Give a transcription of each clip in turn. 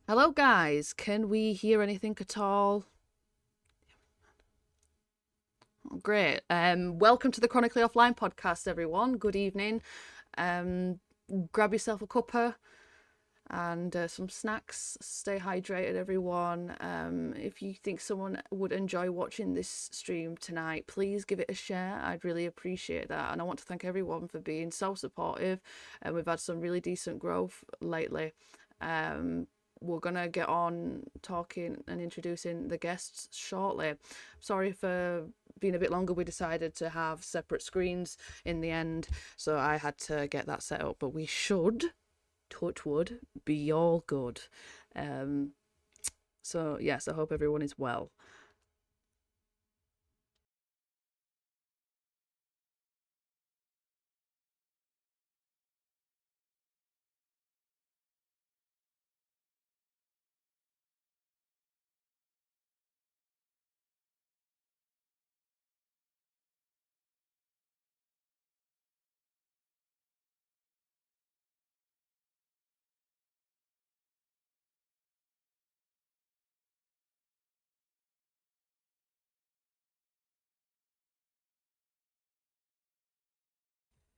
Hello, guys. Can we hear anything at all? Oh, great. Welcome to the Chronically Offline podcast, everyone. Good evening. Grab yourself a cuppa and some snacks. Stay hydrated, everyone. If you think someone would enjoy watching this stream tonight, please give it a share. I'd really appreciate that. And I want to thank everyone for being so supportive. And we've had some really decent growth lately. We're gonna get on talking and introducing the guests shortly. Sorry for being a bit longer. We decided to have separate screens in the end, so I had to get that set up, but we should, touch wood, be all good. So yes, I hope everyone is well.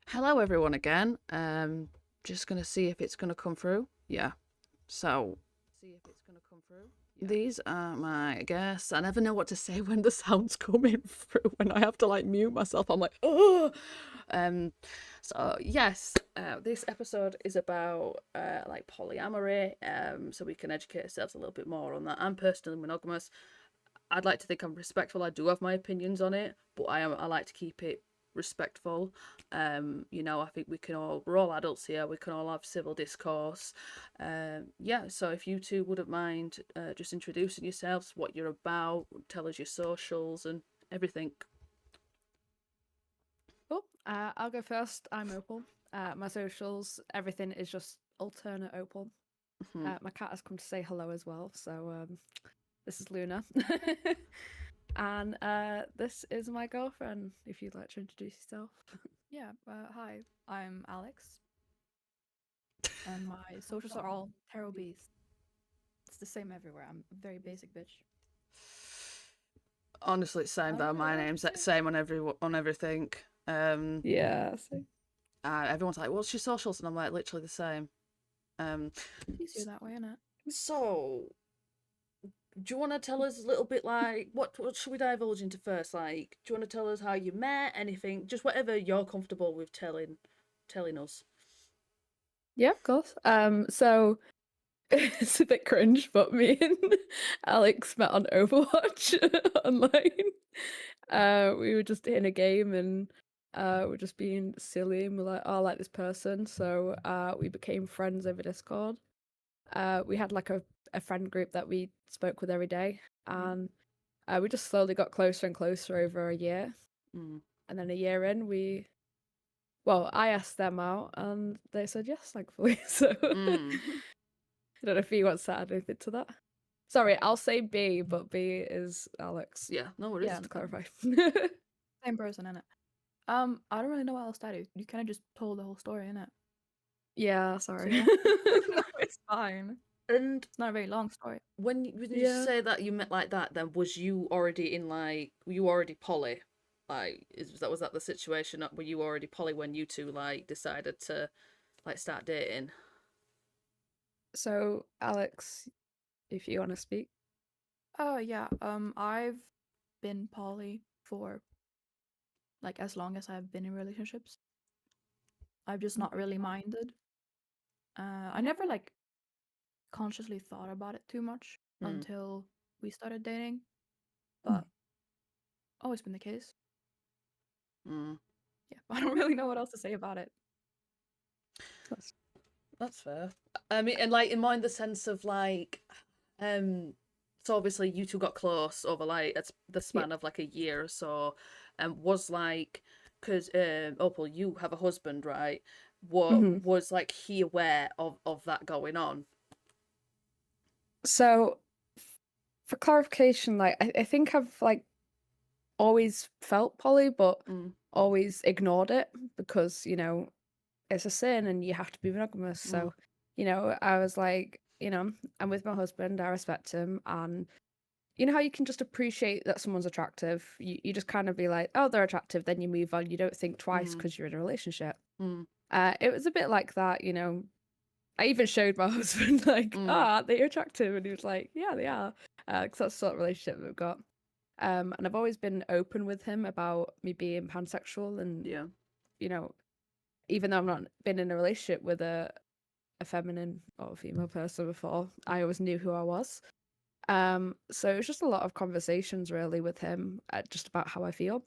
Hello everyone again. Just gonna see if it's gonna come through. Yeah. So these are my guests. I never know what to say when the sound's coming through. When I have to like mute myself, I'm like, oh. So yes, this episode is about like polyamory. So we can educate ourselves a little bit more on that. I'm personally monogamous. I'd like to think I'm respectful. I do have my opinions on it, but I like to keep it respectful. I think we're all adults here. We can all have civil discourse. Yeah. So if you two wouldn't mind just introducing yourselves, what you're about, tell us your socials and everything. Cool. I'll go first. I'm Opal. My socials, everything is just AlternateOpal. My cat has come to say hello as well. So this is Luna. And this is my girlfriend, if you'd like to introduce yourself. Yeah, hi, I'm Alex. And my socials are all tarot bees. It's the same everywhere. I'm a very basic bitch. Honestly, it's same though. My name's same on everything. Yeah. So Everyone's like, "What's your socials?" And I'm like, literally the same. It's easier that way, isn't it? So do you want to tell us a little bit like what should we divulge into first? Like, do you want to tell us how you met? Anything, just whatever you're comfortable with telling us. yeah, of course. So it's a bit cringe, but me and Alex met on Overwatch online. We were just in a game and we're just being silly and we're like, oh, I like this person. So we became friends over Discord. We had like a friend group that we spoke with every day, and we just slowly got closer and closer over a year. And then a year in, I asked them out and they said yes, thankfully. So I don't know if you want to add anything to that. Sorry, I'll say B, but B is Alex. Yeah, no worries. Just to clarify. Same person, innit? I don't really know what else to do. You kind of just told the whole story, innit? Yeah, sorry. No, it's fine. And it's not a very long story. When you say that you met like that, then was you already were you already poly? Like, was that the situation? Were you already poly when you two like decided to like start dating? So, Alex, if you want to speak. Yeah. I've been poly for like as long as I've been in relationships. I've just not really minded. I never like consciously thought about it too much until we started dating, but always been the case. Yeah, I don't really know what else to say about it. That's fair. I mean, and like in more in the sense of like, so obviously you two got close over like the span of like a year or so, and was like, because Opal, you have a husband, right? What was like he aware of that going on? So, for clarification, like I think I've like always felt poly, but always ignored it because it's a sin and you have to be monogamous. So, I was like, I'm with my husband, I respect him, and you know how you can just appreciate that someone's attractive? You just kind of be like, oh, they're attractive, then you move on. You don't think twice because you're in a relationship. It was a bit like that, I even showed my husband, like, aren't they attractive? And he was like, yeah, they are. Because that's the sort of relationship we've got. And I've always been open with him about me being pansexual. And, even though I've not been in a relationship with a feminine or female person before, I always knew who I was. So it was just a lot of conversations really with him just about how I feel.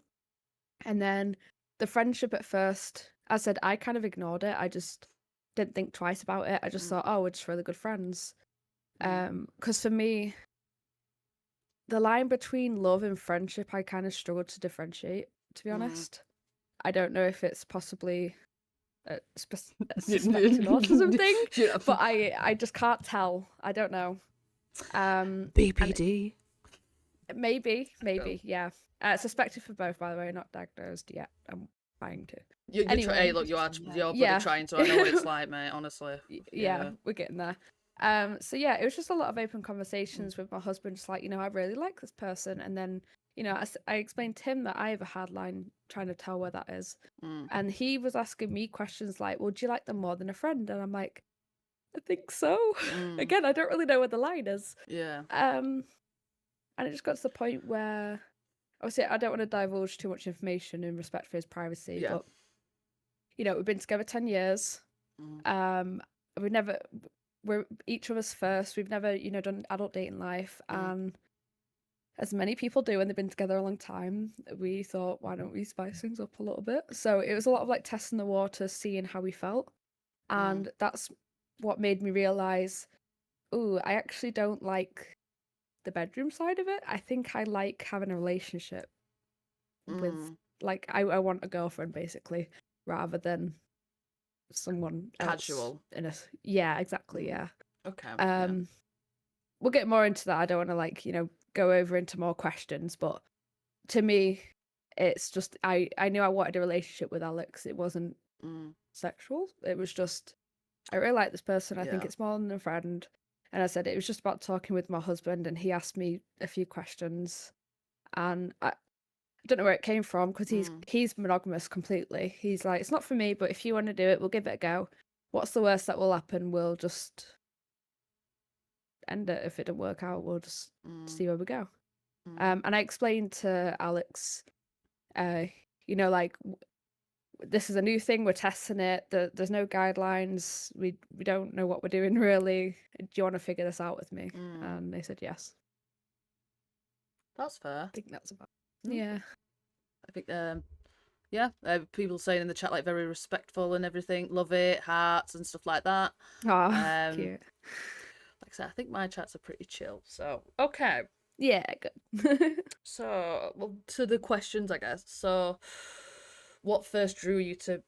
And then the friendship at first, as I said, I kind of ignored it. I just didn't think twice about it. I just thought, oh, we're just really good friends. Because for me, the line between love and friendship, I kind of struggled to differentiate, to be honest. I don't know if it's possibly a suspected autism thing, but I just can't tell. I don't know. BPD. Maybe, yeah. Suspected for both, by the way, not diagnosed yet. I'm trying to. Anyway, hey, look, you're bloody trying to. I know what it's like, mate. Honestly. Yeah, we're getting there. So yeah, it was just a lot of open conversations with my husband, just like, I really like this person, and then I explained to him that I have a hard line trying to tell where that is, and he was asking me questions like, well, do you like them more than a friend? And I'm like, I think so. Again, I don't really know where the line is. And it just got to the point where, obviously, I don't want to divulge too much information in respect for his privacy, but, we've been together 10 years. We're each of us first. We've never, done adult dating life. And as many people do when they've been together a long time, we thought, why don't we spice things up a little bit? So it was a lot of like testing the water, seeing how we felt. And that's what made me realize, I actually don't like the bedroom side of it. I think I like having a relationship with, like, I want a girlfriend basically, rather than someone casual else. Yeah, exactly. Yeah. Okay. We'll get more into that. I don't want to like go over into more questions, but to me, it's just I knew I wanted a relationship with Alex. It wasn't sexual. It was just I really like this person. I think it's more than a friend. And I said it was just about talking with my husband, and he asked me a few questions, and I don't know where it came from because he's monogamous completely. He's like, it's not for me, but if you want to do it, we'll give it a go. What's the worst that will happen? We'll just end it. If it don't work out, we'll just see where we go. And I explained to Alex, like, this is a new thing, we're testing it, there's no guidelines, we don't know what we're doing really, do you want to figure this out with me? And they said yes. That's fair. I think that's about I think people saying in the chat like very respectful and everything, love it, hearts and stuff like that. Cute. Like I said, I think my chats are pretty chill, so okay. Yeah, good. So, well, to the questions, I guess. So, what first drew you to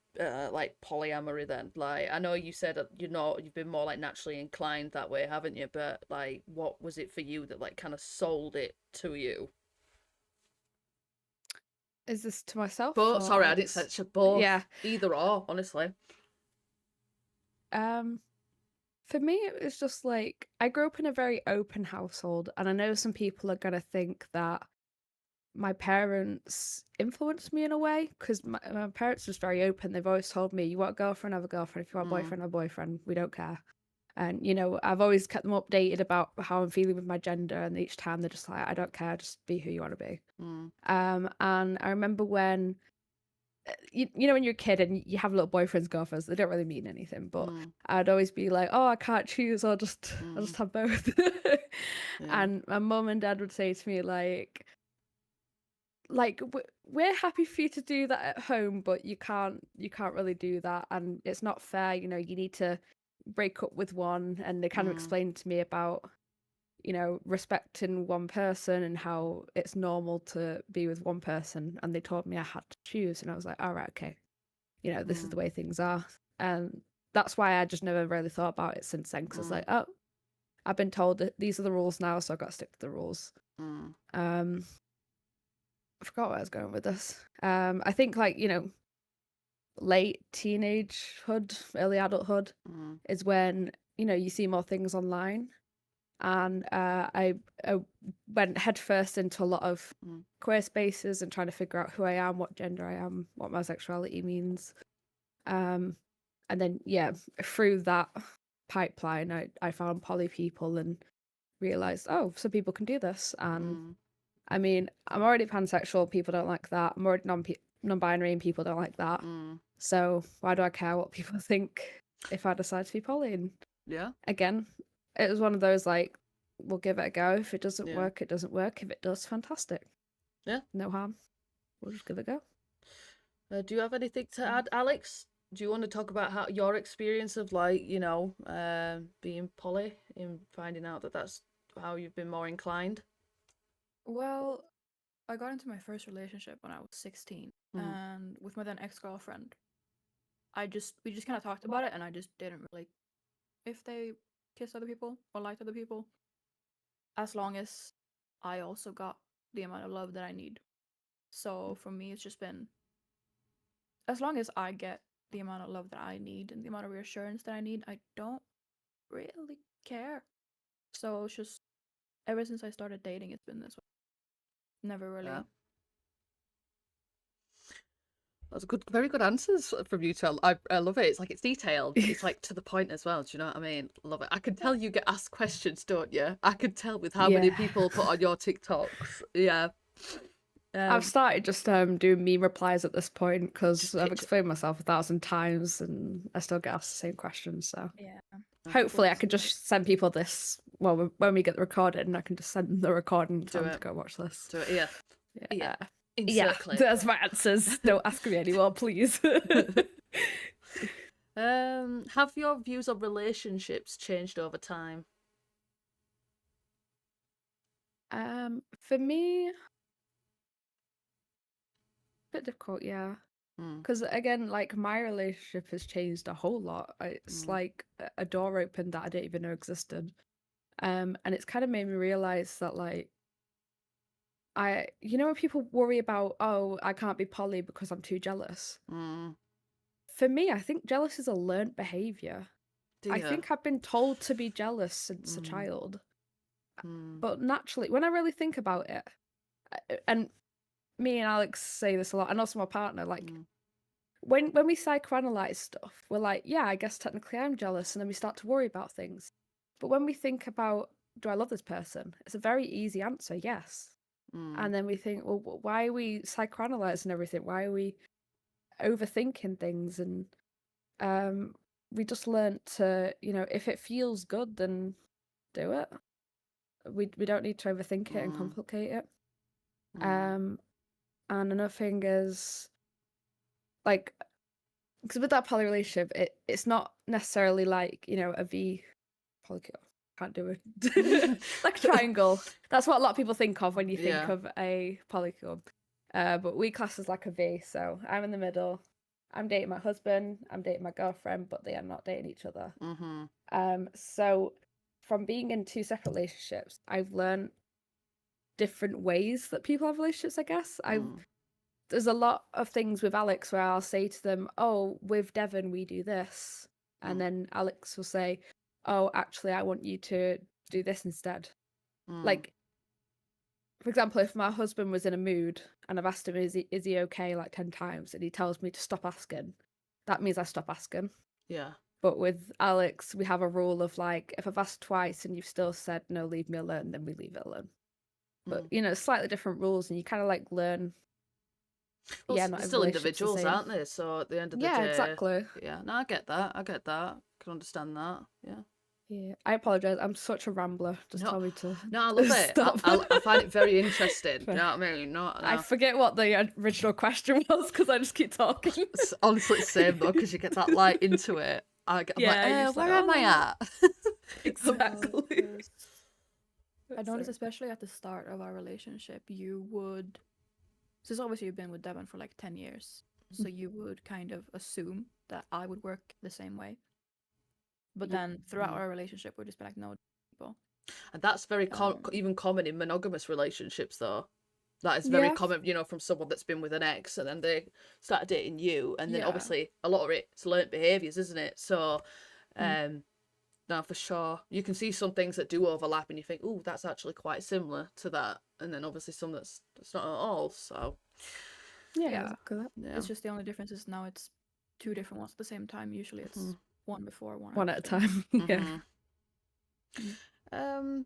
like polyamory then? Like, I know you said you've been more like naturally inclined that way, haven't you? But like, what was it for you that like kind of sold it to you? Is this to myself? But sorry, I didn't say both. Yeah. Either or, honestly. For me, it was just like, I grew up in a very open household, and I know some people are gonna think that my parents influenced me in a way, because my parents are just very open. They've always told me, you want a girlfriend, have a girlfriend. If you want a boyfriend, have a boyfriend. We don't care. And, I've always kept them updated about how I'm feeling with my gender, and each time they're just like, I don't care, just be who you want to be. And I remember when, when you're a kid and you have little boyfriends, girlfriends, they don't really mean anything, but I'd always be like, oh, I can't choose, I'll just have both. And my mum and dad would say to me like we're happy for you to do that at home, but you can't really do that, and it's not fair, you need to break up with one. And they kind of explained to me about respecting one person and how it's normal to be with one person, and they told me I had to choose, and I was like, all right, okay, this is the way things are. And that's why I just never really thought about it since then, because I was like, oh, I've been told that these are the rules now, so I've got to stick to the rules. I forgot where I was going with this. I think like, late teenagehood, early adulthood is when you see more things online. And I went headfirst into a lot of queer spaces and trying to figure out who I am, what gender I am, what my sexuality means. And then, through that pipeline, I found poly people and realized, oh, some people can do this. And I mean, I'm already pansexual, people don't like that. I'm already non-binary and people don't like that. So why do I care what people think if I decide to be poly? And again, it was one of those like, we'll give it a go. If it doesn't work, it doesn't work. If it does, fantastic. Yeah. No harm. We'll just give it a go. Do you have anything to add, Alex? Do you want to talk about how your experience of like, being poly and finding out that that's how you've been more inclined? Well, I got into my first relationship when I was 16, and with my then ex-girlfriend, we just kind of talked about it, and I just didn't really if they kissed other people or liked other people, as long as I also got the amount of love that I need. So for me, it's just been as long as I get the amount of love that I need and the amount of reassurance that I need, I don't really care. So it's just ever since I started dating, it's been this way. Never really. Yeah. That's good, very good answers from you two. I love it. It's like it's detailed. It's like to the point as well. Do you know what I mean? Love it. I can tell you get asked questions, don't you? I can tell with how many people put on your TikToks. Yeah. I've started just doing meme replies at this point because I've explained myself 1,000 times and I still get asked the same questions. So hopefully I can just send people this. Well, when we get the recording, I can just send them the recording and tell them to go watch this. Do it. Yeah. There's my answers. Don't ask me anymore, please. Have your views on relationships changed over time? For me, a bit difficult, because again, like my relationship has changed a whole lot. It's like a door opened that I didn't even know existed, and it's kind of made me realize that like when people worry about, oh, I can't be poly because I'm too jealous. For me, I think jealous is a learnt behavior. I think I've been told to be jealous since a child. But naturally, when I really think about it, and me and Alex say this a lot, and also my partner, like when we psychoanalyze stuff, we're like, yeah, I guess technically I'm jealous, and then we start to worry about things. But when we think about, do I love this person? It's a very easy answer, yes. And then we think, well, why are we psychoanalyzing everything? Why are we overthinking things? And we just learned to, if it feels good, then do it. We don't need to overthink it and complicate it. And another thing is, like, because with that poly relationship, it's not necessarily like, a V polycule. Can't do it. Like a triangle. That's what a lot of people think of when you think of a polycule. But we class as like a V, so I'm in the middle. I'm dating my husband, I'm dating my girlfriend, but they are not dating each other. So from being in two separate relationships, I've learned different ways that people have relationships, I guess. There's a lot of things with Alex where I'll say to them, oh, with Devon, we do this. And then Alex will say, oh, actually, I want you to do this instead. Like, for example, if my husband was in a mood and I've asked him, is he okay, like 10 times, and he tells me to stop asking, that means I stop asking. Yeah. But with Alex, we have a rule of like, if I've asked twice and you've still said, no, leave me alone, then we leave it alone. But, slightly different rules, and you kind of like learn. Well, not still individuals, aren't they? So at the end of the day. Yeah, exactly. Yeah, no, I get that. I can understand that. Yeah. Yeah, I apologise. I'm such a rambler. Just tell me to. No, I love it. Stop. I find it very interesting. You know what I mean? No. I forget what the original question was because I just keep talking. Honestly, it's the same though, because you get that light into it. I'm like, where am I at? Exactly. I noticed, especially at the start of our relationship, you would. Since obviously you've been with Devon for like 10 years, so you would kind of assume that I would work the same way. But then throughout our relationship, we'd just be like, no, people. And that's very even common in monogamous relationships, though. That is very common, from someone that's been with an ex and then they started dating you. And then obviously a lot of it's learnt behaviours, isn't it? So, No, for sure. You can see some things that do overlap and you think, oh, that's actually quite similar to that. And then obviously some that's not at all. So, Yeah, Yeah. exactly that. yeah. It's just the only difference is now it's two different ones at the same time. Usually it's one before, One at a after. time. Yeah.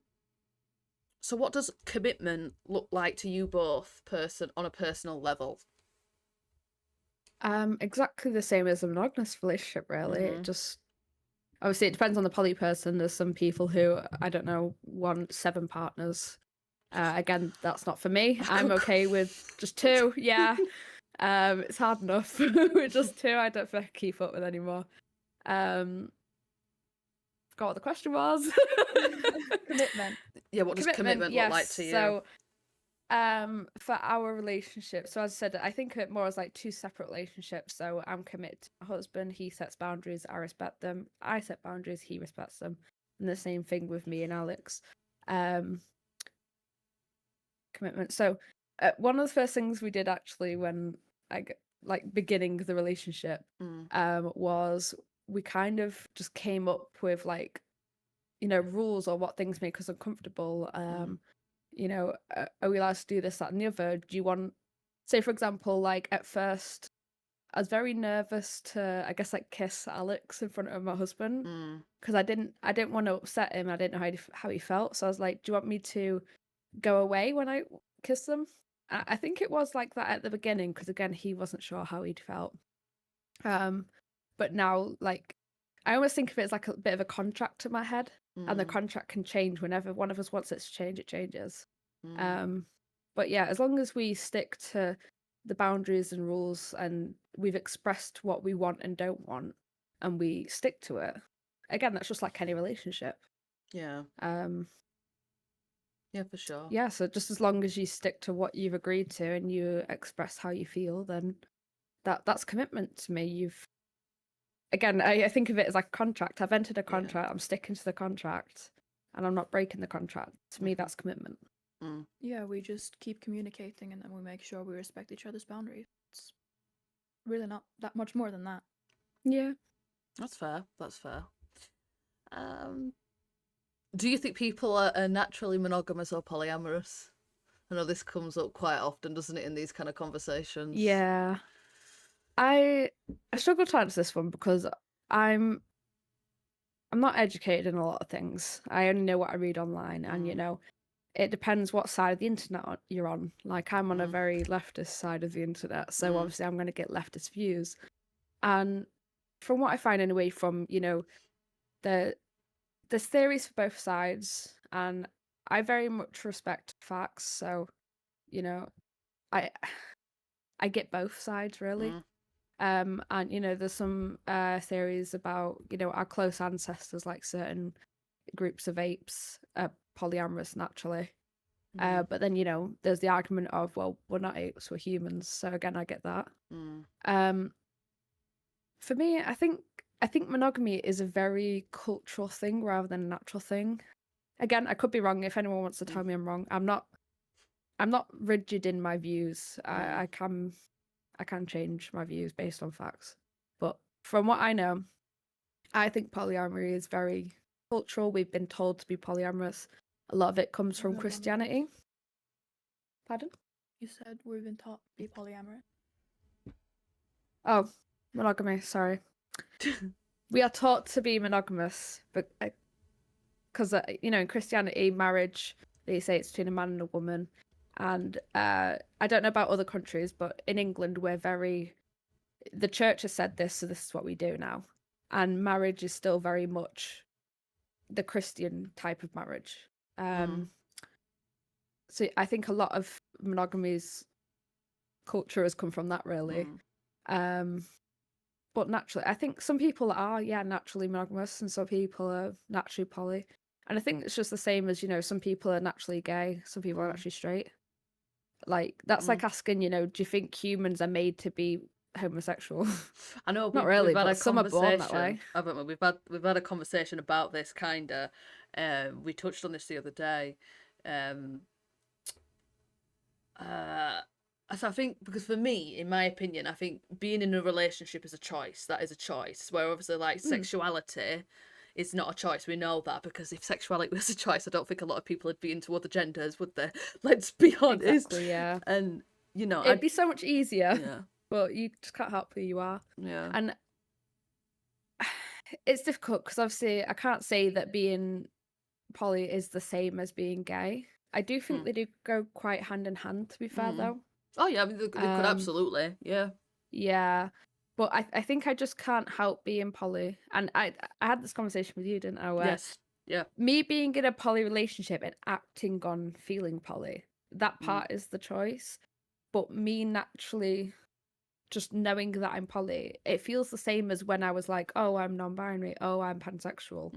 So what does commitment look like to you both on a personal level? Exactly the same as a monogamous relationship, really. It just obviously it depends on the poly person. There's some people who, I don't know, want 7 partners. Again, that's not for me. I'm okay with just 2. Yeah. It's hard enough with just 2. I don't think I can keep up with anymore. Forgot what the question was. Commitment. Yeah, what does commitment look like to you? So, for our relationship, so as I said, I think of it more as like 2 separate relationships. So I'm committed to my husband. He sets boundaries. I respect them. I set boundaries. He respects them. And the same thing with me and Alex. Commitment. So, one of the first things we did actually when beginning the relationship, was we kind of just came up with like, rules or what things make us uncomfortable. Are we allowed to do this, that, and the other? Do you want, say, for example, like at first, I was very nervous to, I guess, like kiss Alex in front of my husband because I didn't want to upset him. I didn't know how he felt, so I was like, "Do you want me to go away when I kiss them?" I think it was like that at the beginning because again, he wasn't sure how he'd felt. But now, like, I almost think of it as like a bit of a contract in my head, and the contract can change whenever one of us wants it to change. It changes. But yeah, as long as we stick to the boundaries and rules, and we've expressed what we want and don't want, and we stick to it. Again, that's just like any relationship. Yeah. Yeah, for sure. Yeah, so just as long as you stick to what you've agreed to and you express how you feel, then that's commitment to me. Again, I think of it as like a contract. I've entered a contract. I'm sticking to the contract, and I'm not breaking the contract. To me, that's commitment. Yeah, we just keep communicating and then we make sure we respect each other's boundaries. It's really not that much more than that. Yeah. That's fair. Do you think people are naturally monogamous or polyamorous? I know this comes up quite often, doesn't it, in these kind of conversations? Yeah. I struggle to answer this one because I'm not educated in a lot of things. I only know what I read online, and it depends what side of the internet you're on. Like I'm on a very leftist side of the internet, so obviously I'm going to get leftist views. And from what I find anyway, from there's theories for both sides, and I very much respect facts. So I get both sides really. And there's some theories about our close ancestors, like certain groups of apes are polyamorous naturally. But then there's the argument of, well, we're not apes, we're humans. So again, I get that. For me, I think monogamy is a very cultural thing rather than a natural thing. Again, I could be wrong. If anyone wants to tell me I'm wrong, I'm not rigid in my views. I can change my views based on facts. But from what I know, I think polyamory is very cultural. We've been told to be polyamorous. A lot of it comes from Christianity. Pardon? You said we've been taught to be polyamorous. Oh, monogamy, sorry. We are taught to be monogamous, but because in Christianity, marriage, they say it's between a man and a woman. And I don't know about other countries, but in England, the church has said this, so this is what we do now. And marriage is still very much the Christian type of marriage. So I think a lot of monogamy's culture has come from that, really. But naturally, I think some people are, naturally monogamous, and some people are naturally poly. And I think it's just the same as, some people are naturally gay, some people are naturally straight. Like, that's like asking, do you think humans are made to be homosexual? I know, not really, we've had but a some are born that way. Haven't we? We've had a conversation about this kinda. We touched on this the other day. So I think, because for me, in my opinion, I think being in a relationship is a choice. That is a choice. Where obviously, like, sexuality it's not a choice. We know that, because if sexuality was a choice, I don't think a lot of people would be into other genders, would they? Let's be honest. Exactly, yeah. And you know, It'd be so much easier, yeah, but you just can't help who you are. yeah, And it's difficult because obviously I can't say that being poly is the same as being gay. I do think they do go quite hand in hand, to be fair, though. Oh yeah, I mean, they could absolutely, yeah. Yeah. But I think I just can't help being poly. And I had this conversation with you, didn't I? Where Yes, yeah. me being in a poly relationship and acting on feeling poly, that part is the choice. But me naturally just knowing that I'm poly, it feels the same as when I was like, oh, I'm non-binary, oh, I'm pansexual.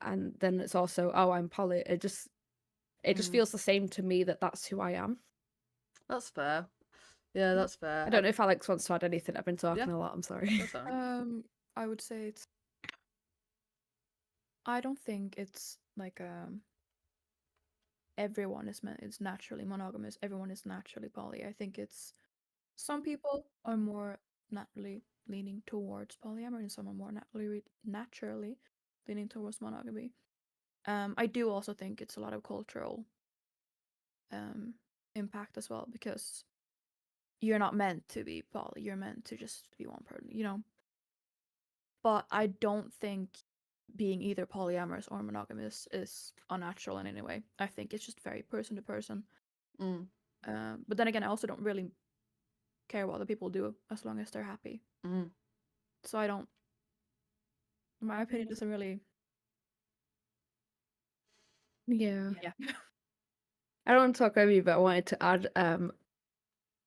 And then it's also, oh, I'm poly. It just feels the same to me that that's who I am. That's fair. Yeah, that's fair. I don't know if Alex wants to add anything. I've been talking Yeah. a lot. I'm sorry. That's fine. I would say it's. I don't think it's like everyone is naturally monogamous. Everyone is naturally poly. I think it's some people are more naturally leaning towards polyamory, and some are more naturally leaning towards monogamy. I do also think it's a lot of cultural impact as well, because you're not meant to be poly. You're meant to just be one person, you know. But I don't think being either polyamorous or monogamous is unnatural in any way. I think it's just very person to person. But then again, I also don't really care what other people do as long as they're happy. So I don't. My opinion doesn't really. Yeah. Yeah. I don't want to talk over you, but I wanted to add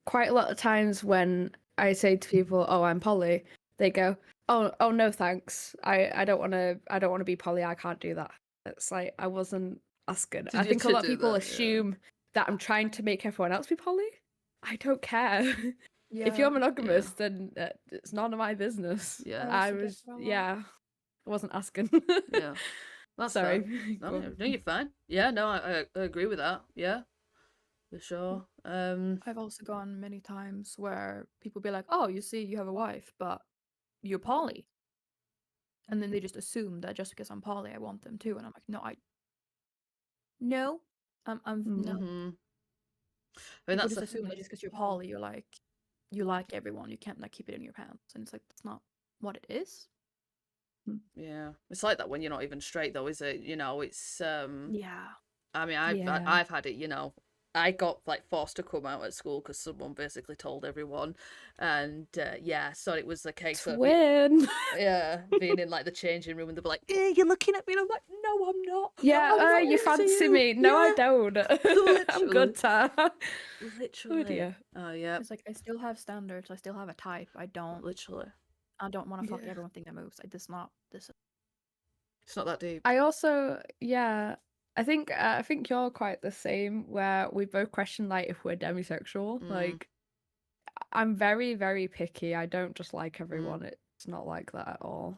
quite a lot of times when I say to people, "Oh, I'm poly," they go, "Oh, no, thanks. I don't want to be poly. I can't do that." It's like I wasn't asking. I think a lot of people assume that I'm trying to make everyone else be poly. I don't care. If you're monogamous, then it's none of my business. Yeah. I wasn't asking. Yeah. That's sorry. No, you're fine. Yeah, no, I agree with that. Yeah, for sure. I've also gone many times where people be like, "Oh, you see, you have a wife, but you're poly," and then they just assume that just because I'm poly, I want them too, and I'm like, no, no. I mean, People that's just assume that just because you're poly, you like everyone. You can't like keep it in your pants, and it's like that's not what it is. Yeah, it's like that when you're not even straight, though, is it? You know, it's Yeah. I mean, I've had it. You know, I got like forced to come out at school because someone basically told everyone, and yeah, so it was a case of Twin. yeah, being in like the changing room, and they were like, "Eh, you're looking at me," and I'm like, "No, I'm not." Yeah, I'm not you into fancy you." me? No, I Yeah, don't. I'm good, Ta. literally. Oh dear. Oh yeah, It's like I still have standards. I still have a type. I don't literally. want to fuck Yeah. everyone thing that moves. It's not this. It's not that deep. I also, yeah, I think you're quite the same. Where we both question like if we're demisexual. Like, I'm very, very picky. I don't just like everyone. It's not like that at all.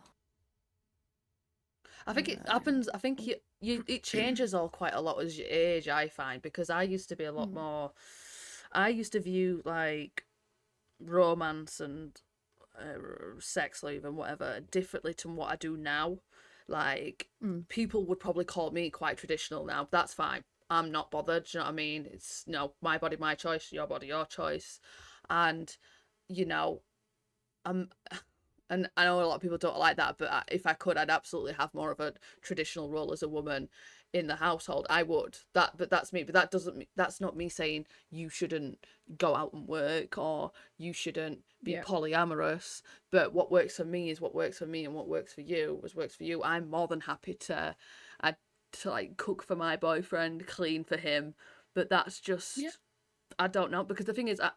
I think it happens. I think it changes all quite a lot as you age. I find, because I used to be a lot more. I used to view like romance and sex, or even whatever, differently to what I do now. Like people would probably call me quite traditional now. That's fine. I'm not bothered. Do you know what I mean? It's my body, my choice. Your body, your choice. And you know, I'm. And I know a lot of people don't like that, but if I could, I'd absolutely have more of a traditional role as a woman in the household. I would. But that's me. But that doesn't. That's not me saying you shouldn't go out and work, or you shouldn't be polyamorous. But what works for me is what works for me, and what works for you is works for you. I'm more than happy to like cook for my boyfriend, clean for him. But that's just I don't know, because the thing is, I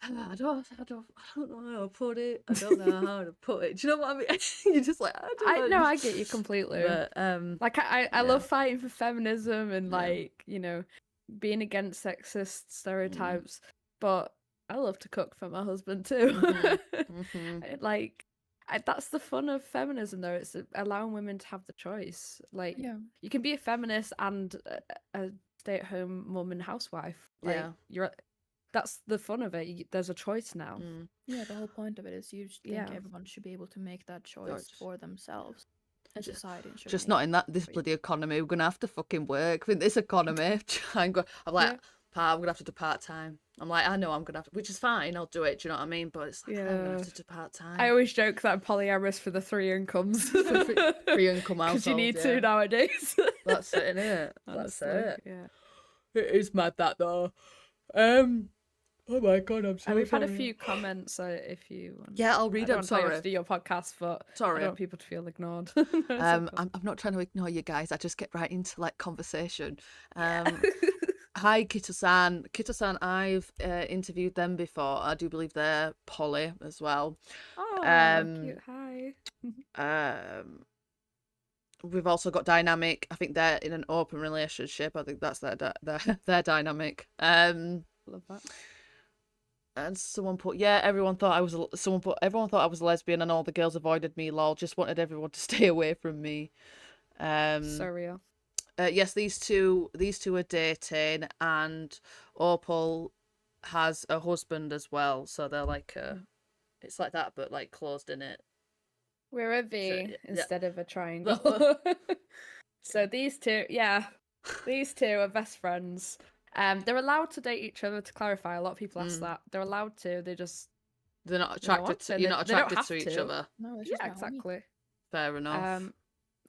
don't know how to put it. I don't know how to put it. Do you know what I mean? You're just like, I don't know. I get you completely. But like I love fighting for feminism and like, you know, being against sexist stereotypes, but I love to cook for my husband too. Like that's the fun of feminism though. It's allowing women to have the choice. Like you can be a feminist and a stay-at-home mum and housewife. Like that's the fun of it. There's a choice now. Yeah, the whole point of it is you think Yeah. everyone should be able to make that choice for themselves. And society should Just make not in this bloody economy. We're gonna have to fucking work in this economy. I'm like, I'm gonna have to do part-time. I'm like, I know I'm gonna have to, which is fine. I'll do it. Do you know what I mean? But it's like, I'm gonna have to do part-time. I always joke that I'm polyamorous for the 3 incomes. free income household. Because you need to nowadays. That's it, innit? Honestly, That's it. yeah. It is mad that though. Oh my god, I'm so We've sorry. had a few comments. If you want. Yeah, I'll read them. I'm sorry to do your podcast, but I don't want people to feel ignored. I'm not trying to ignore you guys. I just get right into like conversation. Hi, Kito-san. Kito-san, I've interviewed them before. I do believe they're poly as well. Oh, cute. Hi. We've also got Dynamic. I think they're in an open relationship. I think that's their dynamic. Love that. And someone put, yeah, everyone thought I was a lesbian, and all the girls avoided me. Lol, just wanted everyone to stay away from me. So real. Yes, these two are dating, and Opal has a husband as well. So they're like, it's like that, but like closed in it. We're a V instead of a triangle. So these two are best friends. They're allowed to date each other. To clarify, a lot of people ask that. They're allowed to. They're not attracted to. You're not attracted to each other. No, it's just exactly. Fair enough.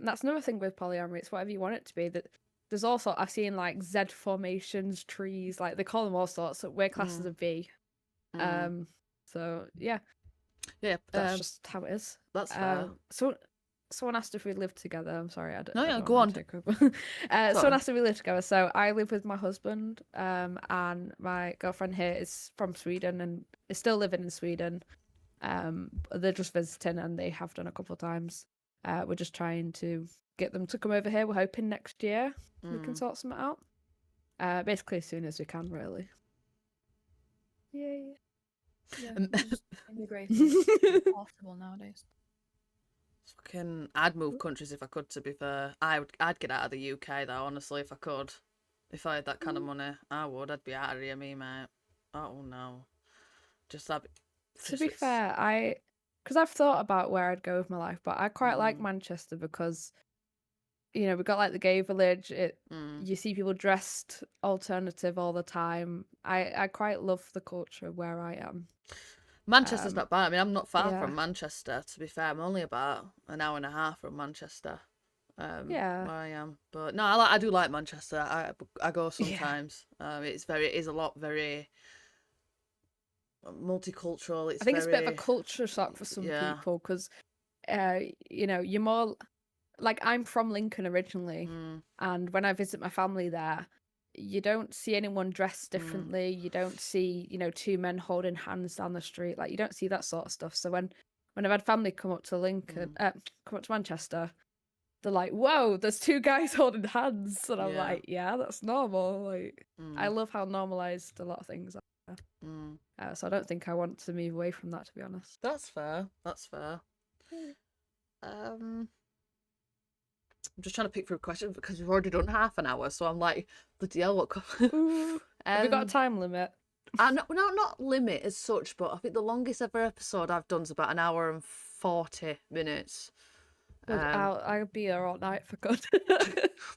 That's another thing with polyamory. It's whatever you want it to be. That there's also, I've seen like Z formations, trees, like they call them all sorts. We're classed as a V. So yeah, that's just how it is. That's fair. So someone asked if we lived together. I'm sorry, I don't. No, I yeah, don't go want on. to take over. Someone asked if we live together. So I live with my husband, and my girlfriend here is from Sweden and is still living in Sweden. They're just visiting, and they have done a couple of times. We're just trying to get them to come over here. We're hoping next year we can sort something out. Basically as soon as we can, really. Yay. Yeah, it's possible nowadays. Fucking, I'd move countries if I could. To be fair, I'd get out of the UK though. Honestly, if I could, if I had that kind of money, I would. I'd be out of here, me mate. Oh no, just that. To be fair, because I've thought about where I'd go with my life, but I quite like Manchester because, you know, we've got like the gay village. You see people dressed alternative all the time. I quite love the culture where I am. Manchester's not bad. I mean, I'm not far from Manchester. To be fair, I'm only about an hour and a half from Manchester. Where I am. But no, I do like Manchester. I go sometimes. It is a lot very multicultural. I think it's a bit of a culture shock for some people because, you know, you're more like, I'm from Lincoln originally, and when I visit my family there, you don't see anyone dressed differently. You don't see, you know, 2 men holding hands down the street. Like, you don't see that sort of stuff. So when I've had family come up to Lincoln, come up to Manchester, they're like, "Whoa, there's 2 guys holding hands," and I'm like, "Yeah, that's normal." Like, I love how normalized a lot of things are. So I don't think I want to move away from that, to be honest. That's fair. I'm just trying to pick through questions because we've already done half an hour, so I'm like, bloody hell, what? Have we got a time limit? Not limit as such, but I think the longest ever episode I've done is about an hour and 40 minutes. I'll be here all night for good.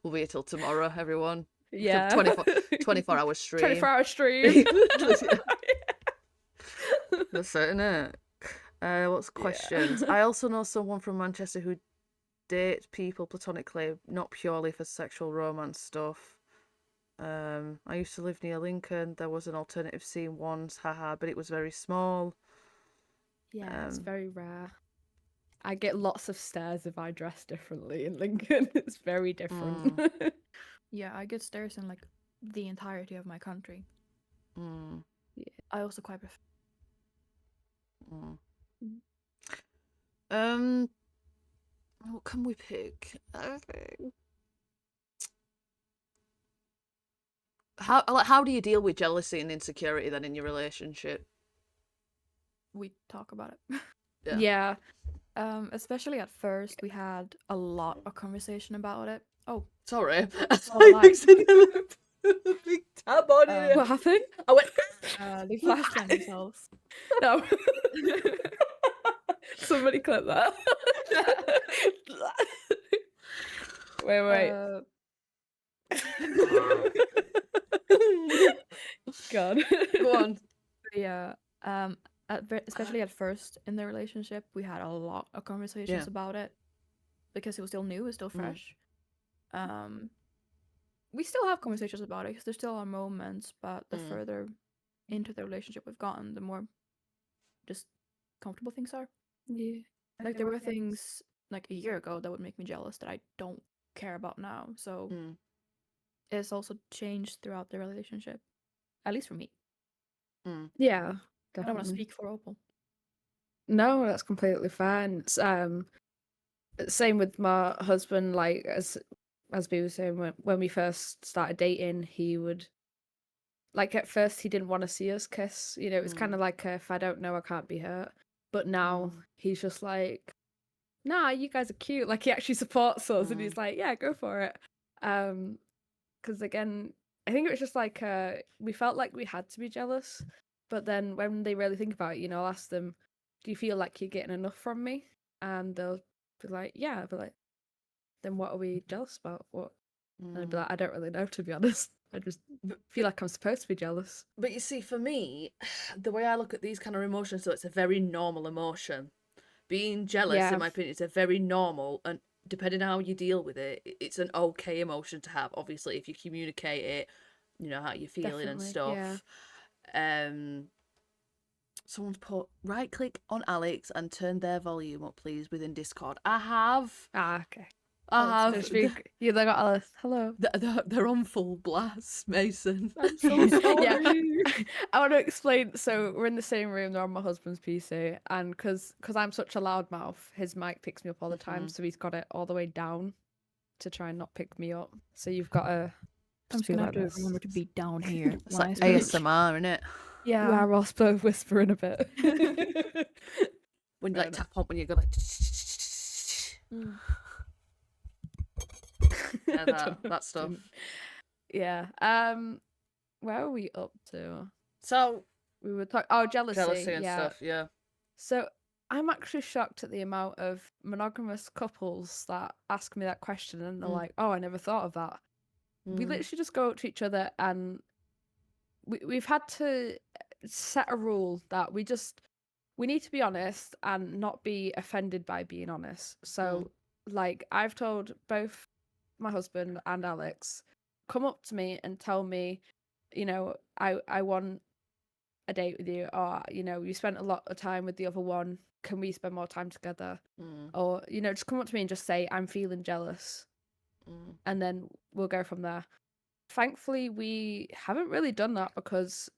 We'll be here till tomorrow, everyone. Yeah. 24 hour stream. 24-hour stream. That's it, innit? What's questions? I also know someone from Manchester who dates people platonically, not purely for sexual romance stuff. I used to live near Lincoln. There was an alternative scene once, haha, but it was very small. Yeah, it's very rare. I get lots of stares if I dress differently in Lincoln. It's very different. Yeah, I get stares in like the entirety of my country. Yeah, I also quite prefer. What can we pick? How do you deal with jealousy and insecurity then in your relationship? We talk about it. Yeah. Especially at first, we had a lot of conversation about it. Oh, sorry. Big tab on it. What happened? I went. They flashbang themselves. No. Somebody clip that. Wait. God. Go on. Yeah. Especially at first in the relationship, we had a lot of conversations about it because it was still new, it was still fresh. We still have conversations about it because there still are moments, but the further into the relationship we've gotten, the more just comfortable things are. Yeah. Like there were things like a year ago that would make me jealous that I don't care about now. So it's also changed throughout the relationship, at least for me. Yeah, I don't want to definitely. speak for Opal. No, that's completely fine. It's, same with my husband. Like as we were saying, when we first started dating, he would like at first he didn't want to see us kiss. You know, it was kind of like if I don't know, I can't be hurt. But now he's just like, nah, you guys are cute. Like he actually supports us, and he's like, yeah, go for it. Because again, I think it was just like we felt like we had to be jealous, but then when they really think about it, you know, I'll ask them, do you feel like you're getting enough from me? And they'll be like, yeah. I'll be like, then what are we jealous about? What? And I'd be like, I don't really know, to be honest. I just feel like I'm supposed to be jealous. But you see, for me, the way I look at these kind of emotions, so it's a very normal emotion. Being jealous, in my opinion, is a very normal, and depending on how you deal with it, it's an okay emotion to have. Obviously, if you communicate it, you know how you're feeling and stuff. Someone's put right click on Alex and turn their volume up, please, within Discord. I have. Okay. I have. Yeah, they got Alice. Hello. They're on full blast, Mason. I'm so sorry. Yeah. I want to explain. So we're in the same room. They're on my husband's PC, and because I'm such a loudmouth, his mic picks me up all the time. So he's got it all the way down to try and not pick me up. So you've got to. I'm just gonna have to remember to be down here. It's like ASMR, isn't it? Yeah. You are also whispering a bit. When you like tap on, when you go like. Yeah, that stuff. Yeah. Where are we up to? So we were talking. Jealousy and stuff. Yeah. So I'm actually shocked at the amount of monogamous couples that ask me that question, and they're like, "Oh, I never thought of that." We literally just go up to each other, and we've had to set a rule that we need to be honest and not be offended by being honest. So, like, I've told both my husband and Alex, come up to me and tell me, you know, I want a date with you, or, you know, you spent a lot of time with the other one, can we spend more time together? Or, you know, just come up to me and just say, I'm feeling jealous. And then we'll go from there. Thankfully, we haven't really done that because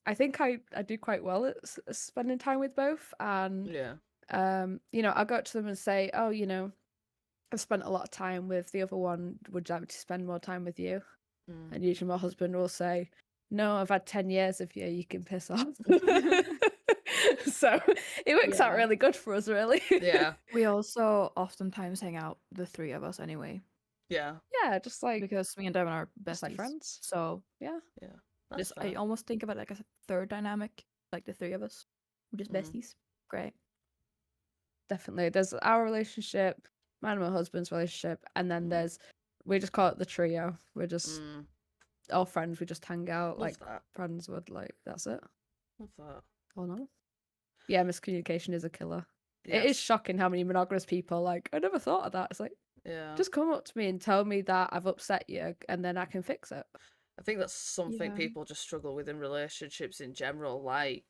I think I do quite well at spending time with both. And, you know, I'll go up to them and say, oh, you know, I've spent a lot of time with the other one. Would you like me to spend more time with you? And usually my husband will say, no, I've had 10 years of you. You can piss off. So it works out really good for us, really. Yeah. We also oftentimes hang out, the three of us anyway. Yeah. Yeah, just like because me and Devin are besties. Like friends. So yeah. I almost think of it like as a third dynamic, like the three of us. We're just besties. Great. Definitely. There's our relationship, mine and my husband's relationship, and then we just call it the trio. We're just all friends. We just hang out like friends would. Like, that's it. What's that? Oh no. Yeah, miscommunication is a killer. Yes. It is shocking how many monogamous people like, I never thought of that. It's like, just come up to me and tell me that I've upset you, and then I can fix it. I think that's something people just struggle with in relationships in general. Like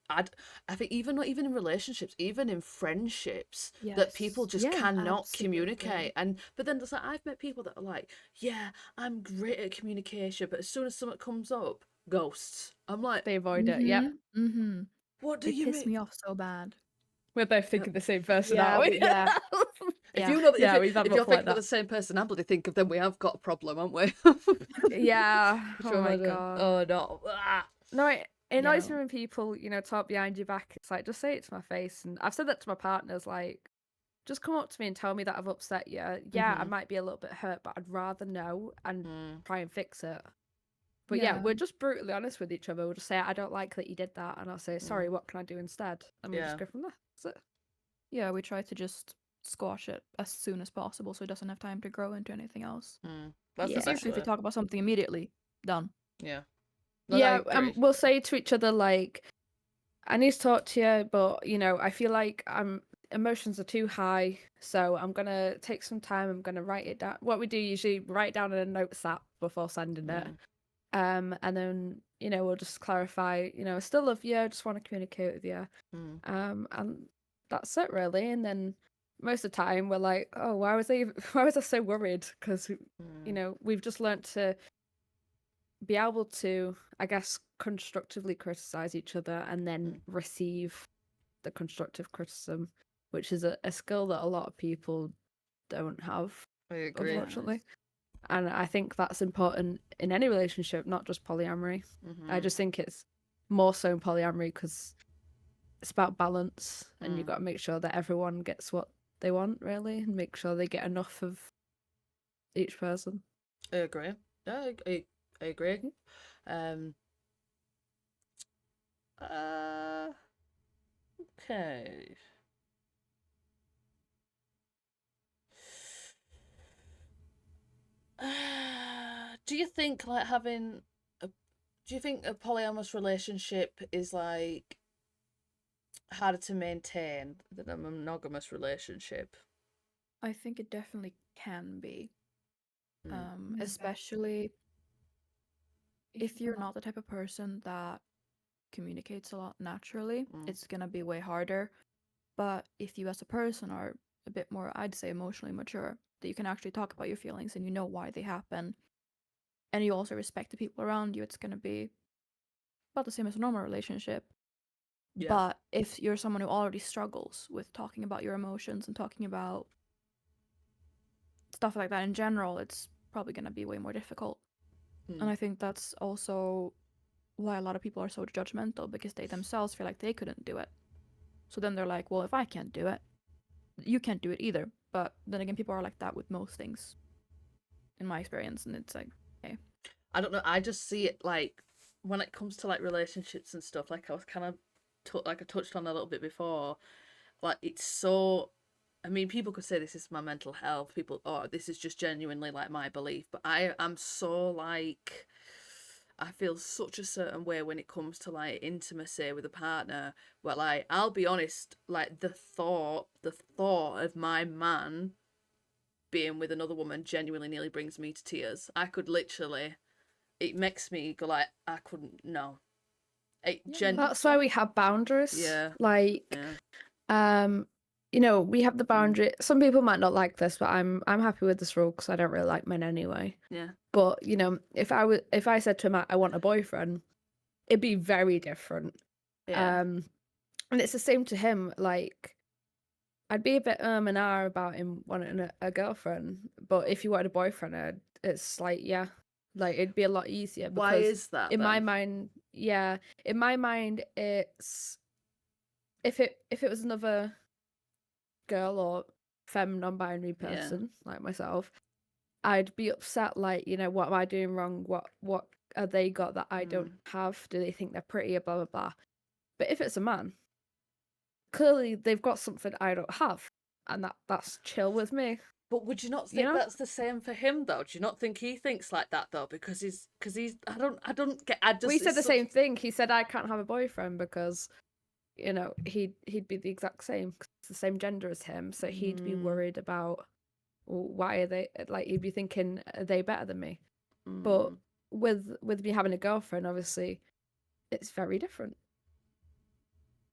I think even not even in relationships, even in friendships, that people just cannot communicate. But then there's like, I've met people that are like, yeah, I'm great at communication, but as soon as something comes up, ghosts. I'm like, they avoid it. Yep. What do you mean? Piss me off so bad. We're both thinking the same person, aren't we? Yeah. If you're thinking of the same person, I'm bloody think of them. We have got a problem, haven't we? Yeah. Oh my god. Oh no. No, it annoys me when people, you know, talk behind your back. It's like, just say it to my face. And I've said that to my partners, like, just come up to me and tell me that I've upset you. Yeah, I might be a little bit hurt, but I'd rather know and try and fix it. But yeah, Yeah. we're just brutally honest with each other. We'll just say, I don't like that you did that. And I'll say, sorry, what can I do instead? And we Yeah. just go from there. That's it. Yeah, we try to just squash it as soon as possible so it doesn't have time to grow into anything else. That's Yeah. the best Usually if we way. talk about something immediately, done. Yeah. No, I Yeah, agree. we'll say to each other, like, I need to talk to you, but, you know, I feel like emotions are too high, so I'm going to take some time. I'm going to write it down. What we do usually, write down in a notes app before sending it. And then, you know, we'll just clarify, you know, I still love you, I just want to communicate with you. And that's it really. And then most of the time we're like, oh, why was I so worried? Because, you know, we've just learnt to be able to, I guess, constructively criticize each other and then receive the constructive criticism, which is a skill that a lot of people don't have, I agree. unfortunately. And I think that's important in any relationship, not just polyamory. I just think it's more so in polyamory because it's about balance, and you've got to make sure that everyone gets what they want, really, and make sure they get enough of each person. I agree. Yeah, I agree. Okay. Do you think like do you think a polyamorous relationship is like harder to maintain than a monogamous relationship? I think it definitely can be. Especially if you're not the type of person that communicates a lot naturally, it's gonna be way harder. But if you as a person are a bit more, I'd say, emotionally mature, that you can actually talk about your feelings and you know why they happen, and you also respect the people around you, it's gonna be about the same as a normal relationship. Yeah. But if you're someone who already struggles with talking about your emotions and talking about stuff like that in general, it's probably gonna be way more difficult. And I think that's also why a lot of people are so judgmental, because they themselves feel like they couldn't do it. So then they're like, well, if I can't do it, you can't do it either. But then again, people are like that with most things, in my experience, and it's like, okay. I don't know. I just see it like when it comes to like relationships and stuff. Like I was kind of like I touched on a little bit before. Like it's so. I mean, people could say this is my mental health. People, oh, this is just genuinely like my belief. But I am so like. I feel such a certain way when it comes to like intimacy with a partner. Where like I'll be honest, like the thought of my man being with another woman genuinely nearly brings me to tears. I could literally, it makes me go like, I couldn't, no. That's why we have boundaries. Yeah. Like, you know, we have the boundary. Some people might not like this, but I'm happy with this rule because I don't really like men anyway. Yeah. But you know, if I said to him I want a boyfriend, it'd be very different. Yeah. And it's the same to him. Like, I'd be a bit and ah about him wanting a girlfriend, but if you wanted a boyfriend, it's like, yeah, like it'd be a lot easier. Because why is that? In then? my mind, yeah, in my mind, it's if it was another girl or femme non-binary person like myself, I'd be upset. Like, you know, what am I doing wrong? What have they got that I don't have? Do they think they're pretty? Blah blah blah. But if it's a man, clearly they've got something I don't have, and that's chill with me. But would you not think that's the same for him though? Do you not think he thinks like that though? Because he's I don't get. We said the same thing. He said I can't have a boyfriend because, you know, he'd be the exact same. 'Cause it's the same gender as him, so he'd be worried about, well, why are they, like, he'd be thinking, are they better than me? But with me having a girlfriend, obviously, it's very different.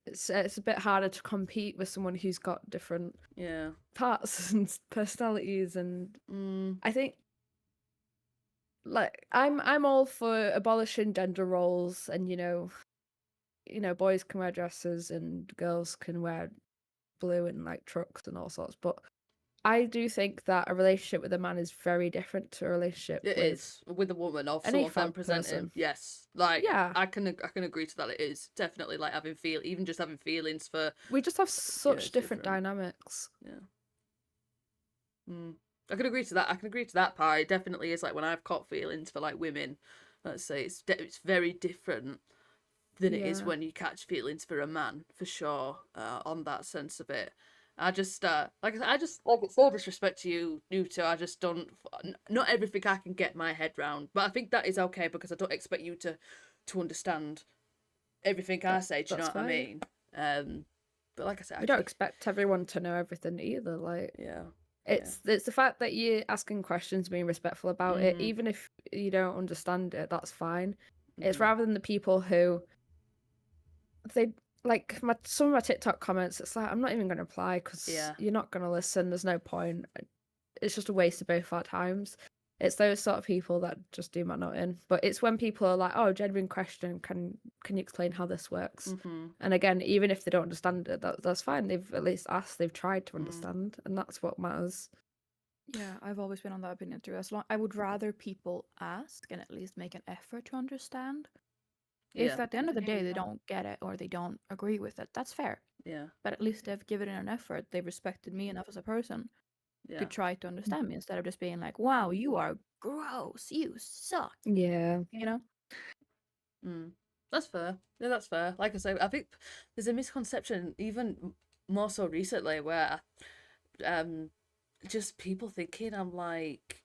It's a bit harder to compete with someone who's got different parts and personalities, and I think, like, I'm all for abolishing gender roles, and you know, boys can wear dresses and girls can wear blue and like trucks and all sorts. But I do think that a relationship with a man is very different to a relationship with a woman or any someone presenting. person. Yes, like Yeah, I can agree to that. It is definitely like even just having feelings for. we just have such different dynamics. Yeah. I can agree to that. I can agree to that part. It definitely is like when I've caught feelings for like women, let's say it's very different than it is Yeah. when you catch feelings for a man, for sure, on that sense of it. I just like I said, I just like it's no disrespect to you two. I just don't. Not everything I can get my head round, but I think that is okay because I don't expect you to understand everything I say. Do you know That's what I fine. mean? But like I said, We don't expect everyone to know everything either. Like, yeah. it's the fact that you're asking questions, being respectful about it, even if you don't understand it, that's fine. It's rather than the people who they like some of my TikTok comments. It's like, I'm not even going to reply because Yeah. you're not going to listen. There's no point. It's just a waste of both our times. It's those sort of people that just do my nutting. But it's when people are like, "Oh, genuine question. Can you explain how this works?" And again, even if they don't understand it, that's fine. They've at least asked. They've tried to understand, and that's what matters. Yeah, I've always been on that opinion too. I would rather people ask and at least make an effort to understand. If Yeah. at the end of the day they don't get it or they don't agree with it, that's fair. Yeah. But at least they've given it an effort. They've respected me enough as a person Yeah. to try to understand me instead of just being like, "Wow, you are gross. You suck." Yeah. You know? That's fair. Yeah, that's fair. Like I say, I think there's a misconception, even more so recently, where just people thinking I'm like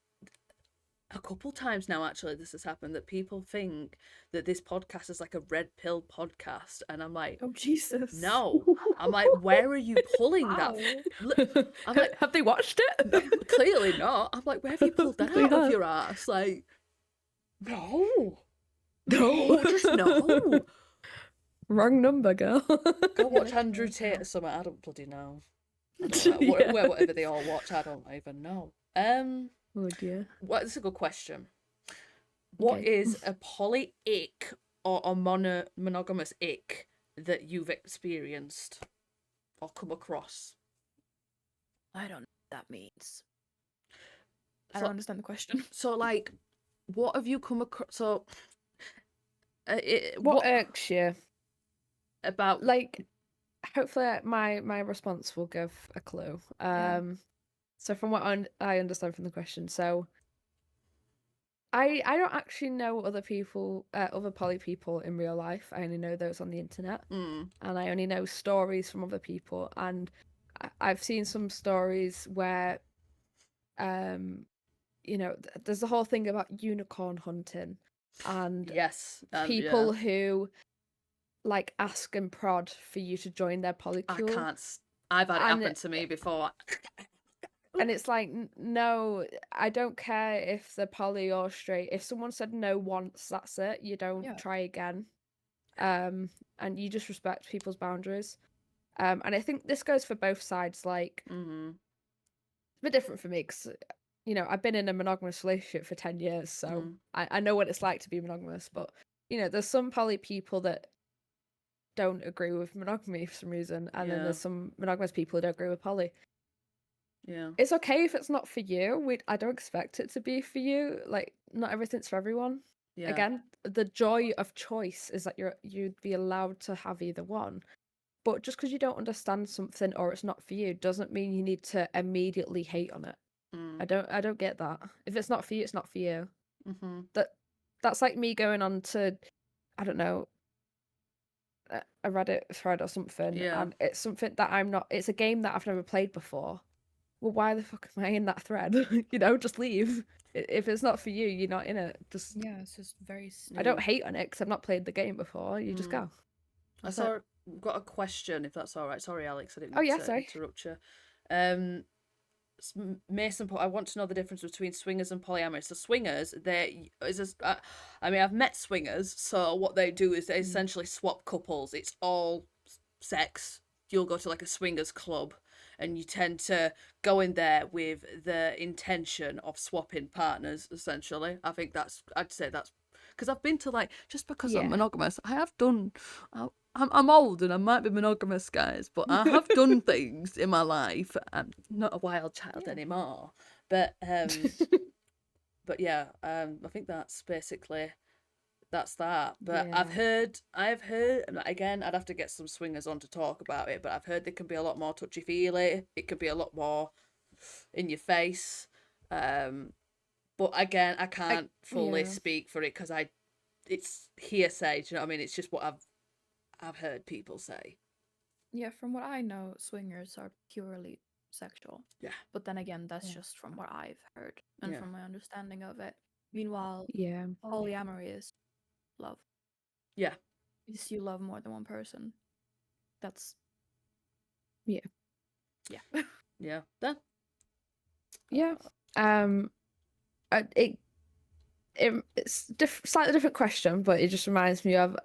a couple times now actually this has happened that people think that this podcast is like a red pill podcast, and I'm like, Oh Jesus. no. I'm like, where are you pulling that? I'm like, have they watched it? clearly not. I'm like, where have you pulled that They out of have. your ass? Like, no, No. just no. Wrong number, girl. Go watch literally, Andrew Tate yeah. or something. I don't bloody know. I don't know. Yeah. Whatever they all watch, I don't even know. Oh dear. This is a good question. What Okay. is a poly ick or a monogamous ick that you've experienced or come across? I don't know what that means. I So- don't understand the question. So, like, what have you come across? So, What irks you? about Like, hopefully my response will give a clue. Yeah. So from what I understand from the question, so I don't actually know other people, other poly people in real life. I only know those on the internet, and I only know stories from other people. And I've seen some stories where, there's the whole thing about unicorn hunting, and yes, people who like ask and prod for you to join their I polycule. can't. I've had it And happen to me before. And it's like, no, I don't care if they're poly or straight. If someone said no once, that's it. You don't try again. And you just respect people's boundaries. And I think this goes for both sides. Like, it's a bit different for me because, I've been in a monogamous relationship for 10 years. So I know what it's like to be monogamous. But, there's some poly people that don't agree with monogamy for some reason. And then there's some monogamous people who don't agree with poly. Yeah. It's okay if it's not for you. I don't expect it to be for you. Like, not everything's for everyone. Yeah. Again, the joy of choice is that you'd be allowed to have either one. But just because you don't understand something or it's not for you doesn't mean you need to immediately hate on it. I don't get that. If it's not for you, it's not for you. That's like me going on to, I don't know, a Reddit thread or something, and it's something that I'm not. It's a game that I've never played before. Well, why the fuck am I in that thread? Just leave. If it's not for you, you're not in it. Just it's just very. I don't hate on it because I've not played the game before. You just go. Got a question, if that's all right. Sorry, Alex, I didn't Oh, mean yeah, to sorry. interrupt you. Mason, I want to know the difference between swingers and polyamory. So swingers, I've met swingers. So what they do is they essentially swap couples. It's all sex. You'll go to like a swingers club, and you tend to go in there with the intention of swapping partners. Essentially, I'd say that's because I've been to like, just because I'm monogamous, I have done. I'm old and I might be monogamous, guys, but I have done things in my life. I'm not a wild child anymore, but yeah, I think that's basically that. But I've heard again, I'd have to get some swingers on to talk about it, but I've heard they can be a lot more touchy feely. It could be a lot more in your face. But again, I can't fully speak for it because I it's hearsay. Do you know what I mean? It's just what I've heard people say. Yeah, from what I know, swingers are purely sexual. Yeah. But then again, that's Yeah. just from what I've heard and Yeah. from my understanding of it. Meanwhile, Yeah. polyamory is love. Yeah. Is you love more than one person. That's Yeah. yeah. Yeah. That. Yeah. It's slightly different question, but it just reminds me of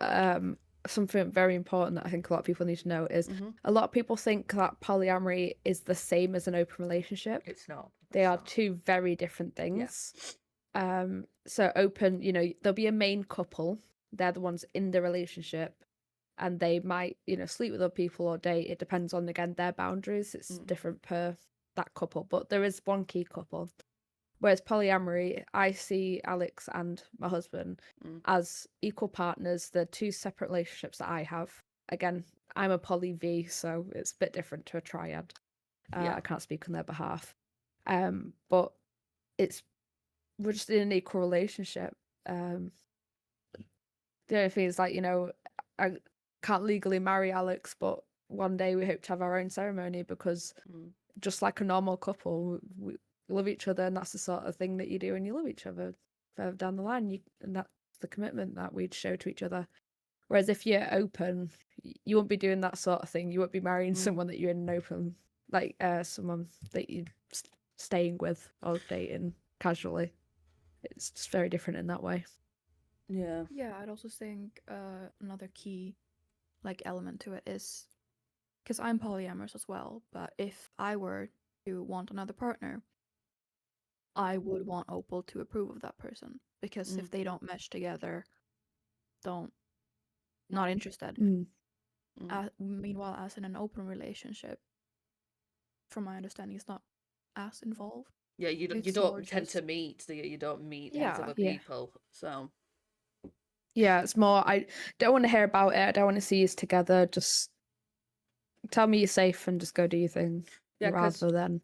something very important that I think a lot of people need to know is a lot of people think that polyamory is the same as an open relationship. It's not. They are two very different things. So open, there'll be a main couple. They're the ones in the relationship, and they might, sleep with other people or date. It depends on, again, their boundaries. It's different per that couple, but there is one key couple. Whereas polyamory, I see Alex and my husband as equal partners. They're two separate relationships that I have. Again, I'm a poly V, so it's a bit different to a triad. I can't speak on their behalf. But we're just in an equal relationship. The only thing is, like, I can't legally marry Alex, but one day we hope to have our own ceremony because just like a normal couple, we love each other, and that's the sort of thing that you do when you love each other further down the line. And that's the commitment that we'd show to each other. Whereas if you're open, you won't be doing that sort of thing. You won't be marrying someone that you're in an open, like someone that you're staying with or dating casually. It's just very different in that way. Yeah. Yeah, I'd also think another key element to it is because I'm polyamorous as well, but if I were to want another partner, I would want Opal to approve of that person because if they don't mesh together, not interested. Meanwhile, as in an open relationship, from my understanding, it's not as involved. Yeah, you don't tend to meet, do you? You don't meet these other people, so. Yeah, it's more, I don't want to hear about it. I don't want to see you together. Just tell me you're safe and just go do your thing. Yeah, rather than.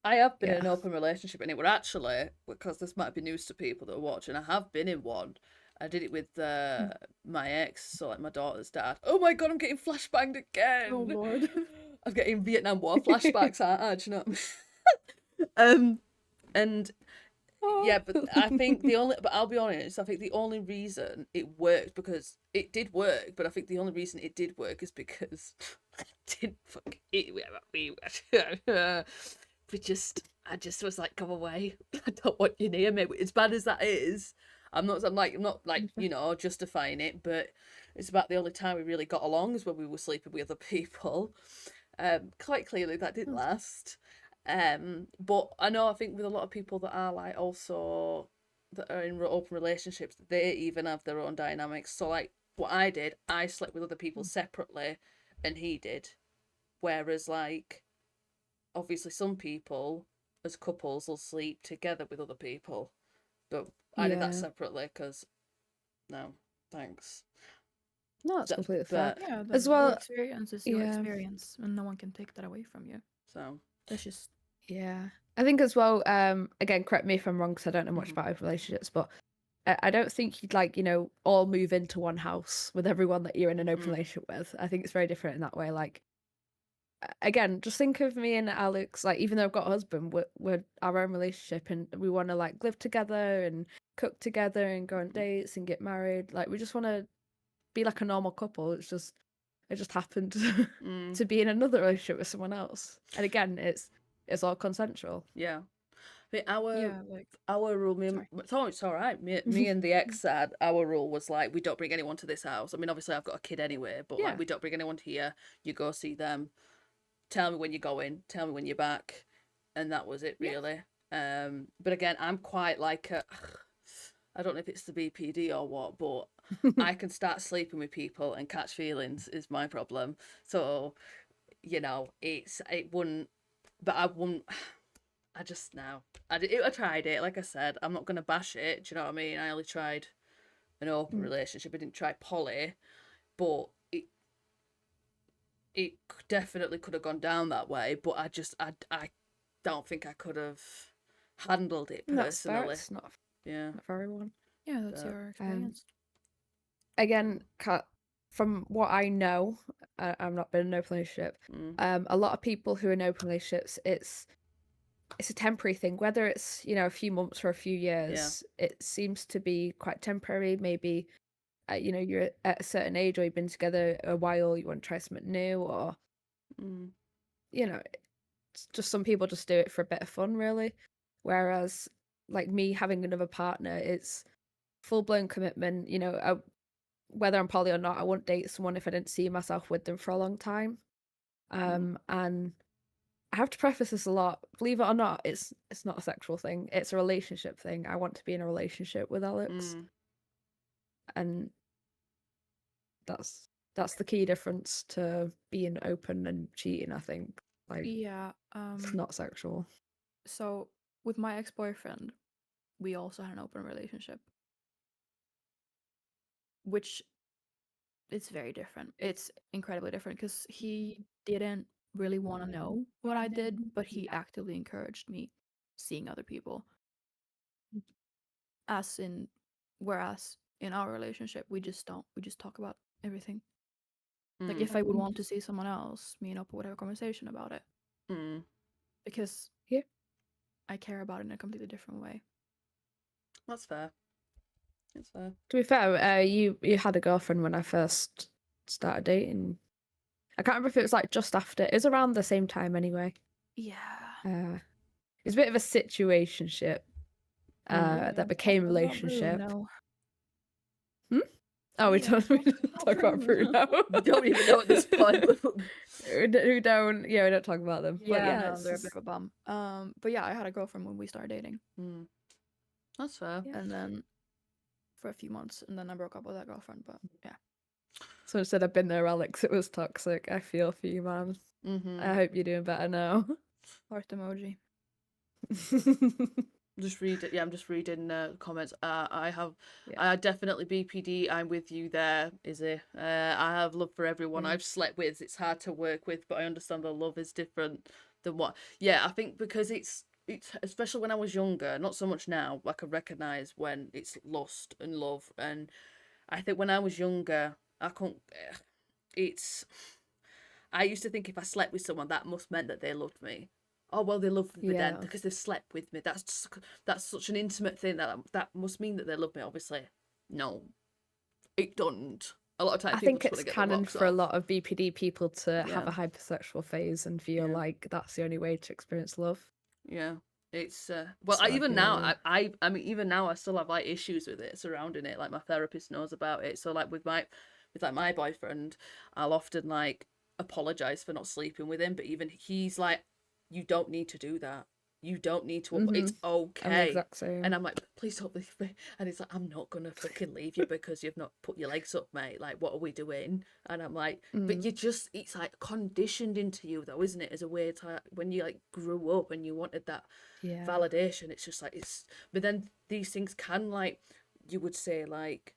I have been in an open relationship, and it were actually, because this might be news to people that are watching, I have been in one. I did it with my ex, so like my daughter's dad. Oh my god, I'm getting flashbanged again. Oh lord. I'm getting Vietnam War flashbacks, aren't I? Do you know? And yeah, but I think but I'll be honest, I think the only reason it worked, because it did work, but I think the only reason it did work is because I just was like, go away. I don't want you near me. As bad as that is, I'm not justifying it, but it's about the only time we really got along is when we were sleeping with other people. Quite clearly that didn't last. But I think with a lot of people that are like also that are in open relationships, they even have their own dynamics. So like what I did, I slept with other people separately, and he did. Whereas like obviously some people as couples will sleep together with other people, but I did that separately because no, thanks. No, that's completely fair. Yeah, as well, your experience is your experience, and no one can take that away from you. So that's just I think as well. Again, correct me if I'm wrong because I don't know much about open relationships, but I don't think you'd all move into one house with everyone that you're in an open relationship with. I think it's very different in that way. Like, again, just think of me and Alex. Like, even though I've got a husband, we're our own relationship, and we want to live together and cook together and go on dates and get married. Like, we just want to be like a normal couple. It just happened to be in another relationship with someone else, and again, it's all consensual. Yeah. I mean, our rule, it's all right. Me and the ex said our rule was like, we don't bring anyone to this house. I mean, obviously I've got a kid anyway, but like we don't bring anyone here. You go see them. Tell me when you're going. Tell me when you're back, and that was it really. But again, I'm quite like I don't know if it's the BPD or what, but I can start sleeping with people and catch feelings is my problem. So, it wouldn't, but I wouldn't. I just no. I tried it. Like I said, I'm not gonna bash it. Do you know what I mean? I only tried an open relationship. I didn't try poly, but it definitely could have gone down that way. But I don't think I could have handled it personally. That's fair. It's not not for everyone. Yeah, that's your experience. again, from what I know, I've not been in an open relationship. A lot of people who are in open relationships, it's a temporary thing, whether it's, you know, a few months or a few years. It seems to be quite temporary. Maybe you know, you're at a certain age, or you've been together a while, you want to try something new, or you know, it's just some people just do it for a bit of fun, really. Whereas like me having another partner, it's full-blown commitment. You know, whether I'm poly or not, I wouldn't date someone if I didn't see myself with them for a long time. And I have to preface this a lot. Believe it or not, it's not a sexual thing. It's a relationship thing. I want to be in a relationship with Alex, and that's the key difference to being open and cheating. I think, like, Yeah. it's not sexual. So with my ex-boyfriend, we also had an open relationship, which it's very different. It's incredibly different because he didn't really want to know what I did, but he actively encouraged me seeing other people. Whereas in our relationship, we just talk about everything. Like if I would want to see someone else, me and Oppa would have a conversation about it. Because I care about it in a completely different way. That's fair. That's fair. To be fair, you had a girlfriend when I first started dating. I can't remember if it was like just after. It was around the same time anyway. Yeah. It's a bit of a situationship that became a relationship. No. Oh, we don't talk about Bruno. We don't even know at this point. we don't. Yeah, we don't talk about them. Yeah, but yeah, no, they're a bit of a bum. But yeah, I had a girlfriend when we started dating. That's fair. And then for a few months, and then I broke up with that girlfriend. But yeah. So instead, I've been there, Alex. It was toxic. I feel for you, man. I hope you're doing better now. Heart emoji. Just read it. Yeah, I'm just reading comments. I definitely BPD. I'm with you there, Izzy. I have love for everyone I've slept with. It's hard to work with, but I understand the love is different than what. Yeah, I think because it's especially when I was younger, not so much now. I can recognize when it's lust and love, and I think when I was younger, I couldn't. It's. I used to think if I slept with someone, that must meant that they loved me. Oh well, they love me then because they've slept with me. That's such an intimate thing that must mean that they love me. Obviously, no, it doesn't. A lot of times, I think it's canon for a lot of BPD people to have a hypersexual phase and feel like that's the only way to experience love. Yeah, it's well, even now, I mean, even now, I still have like issues with it surrounding it. Like my therapist knows about it. So like with my boyfriend, I'll often like apologize for not sleeping with him, but even he's like, you don't need to do that. You don't need to. It's okay. I'm the exact same. And I'm like, please don't leave me. And he's like, I'm not gonna fucking leave you because you've not put your legs up, mate. Like, what are we doing? And I'm like, but it's like conditioned into you, though, isn't it? As a way to when you like grew up and you wanted that validation. It's just like it's. But then these things can like, you would say like,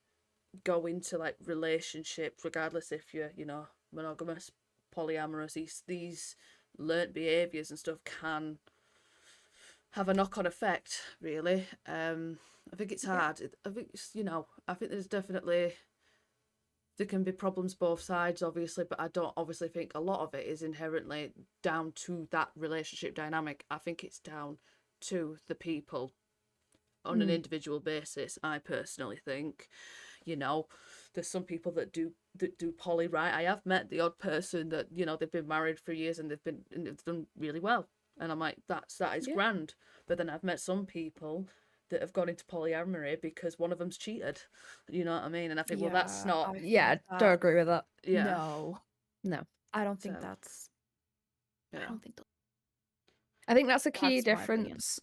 go into like relationships, regardless if you're monogamous, polyamorous. These learnt behaviors and stuff can have a knock-on effect, really. I think it's hard. I think it's, I think there's definitely, there can be problems both sides, obviously, but I don't obviously think a lot of it is inherently down to that relationship dynamic. I think it's down to the people on an individual basis. I personally think, there's some people that do poly right. I have met the odd person that they've been married for years and they've done really well, and I'm like, that is grand. But then I've met some people that have gone into polyamory because one of them's cheated. You know what I mean? And I think, well, that's not. I don't agree with that. Yeah. No. I don't think that's. Yeah. I don't think. I think that's a key difference.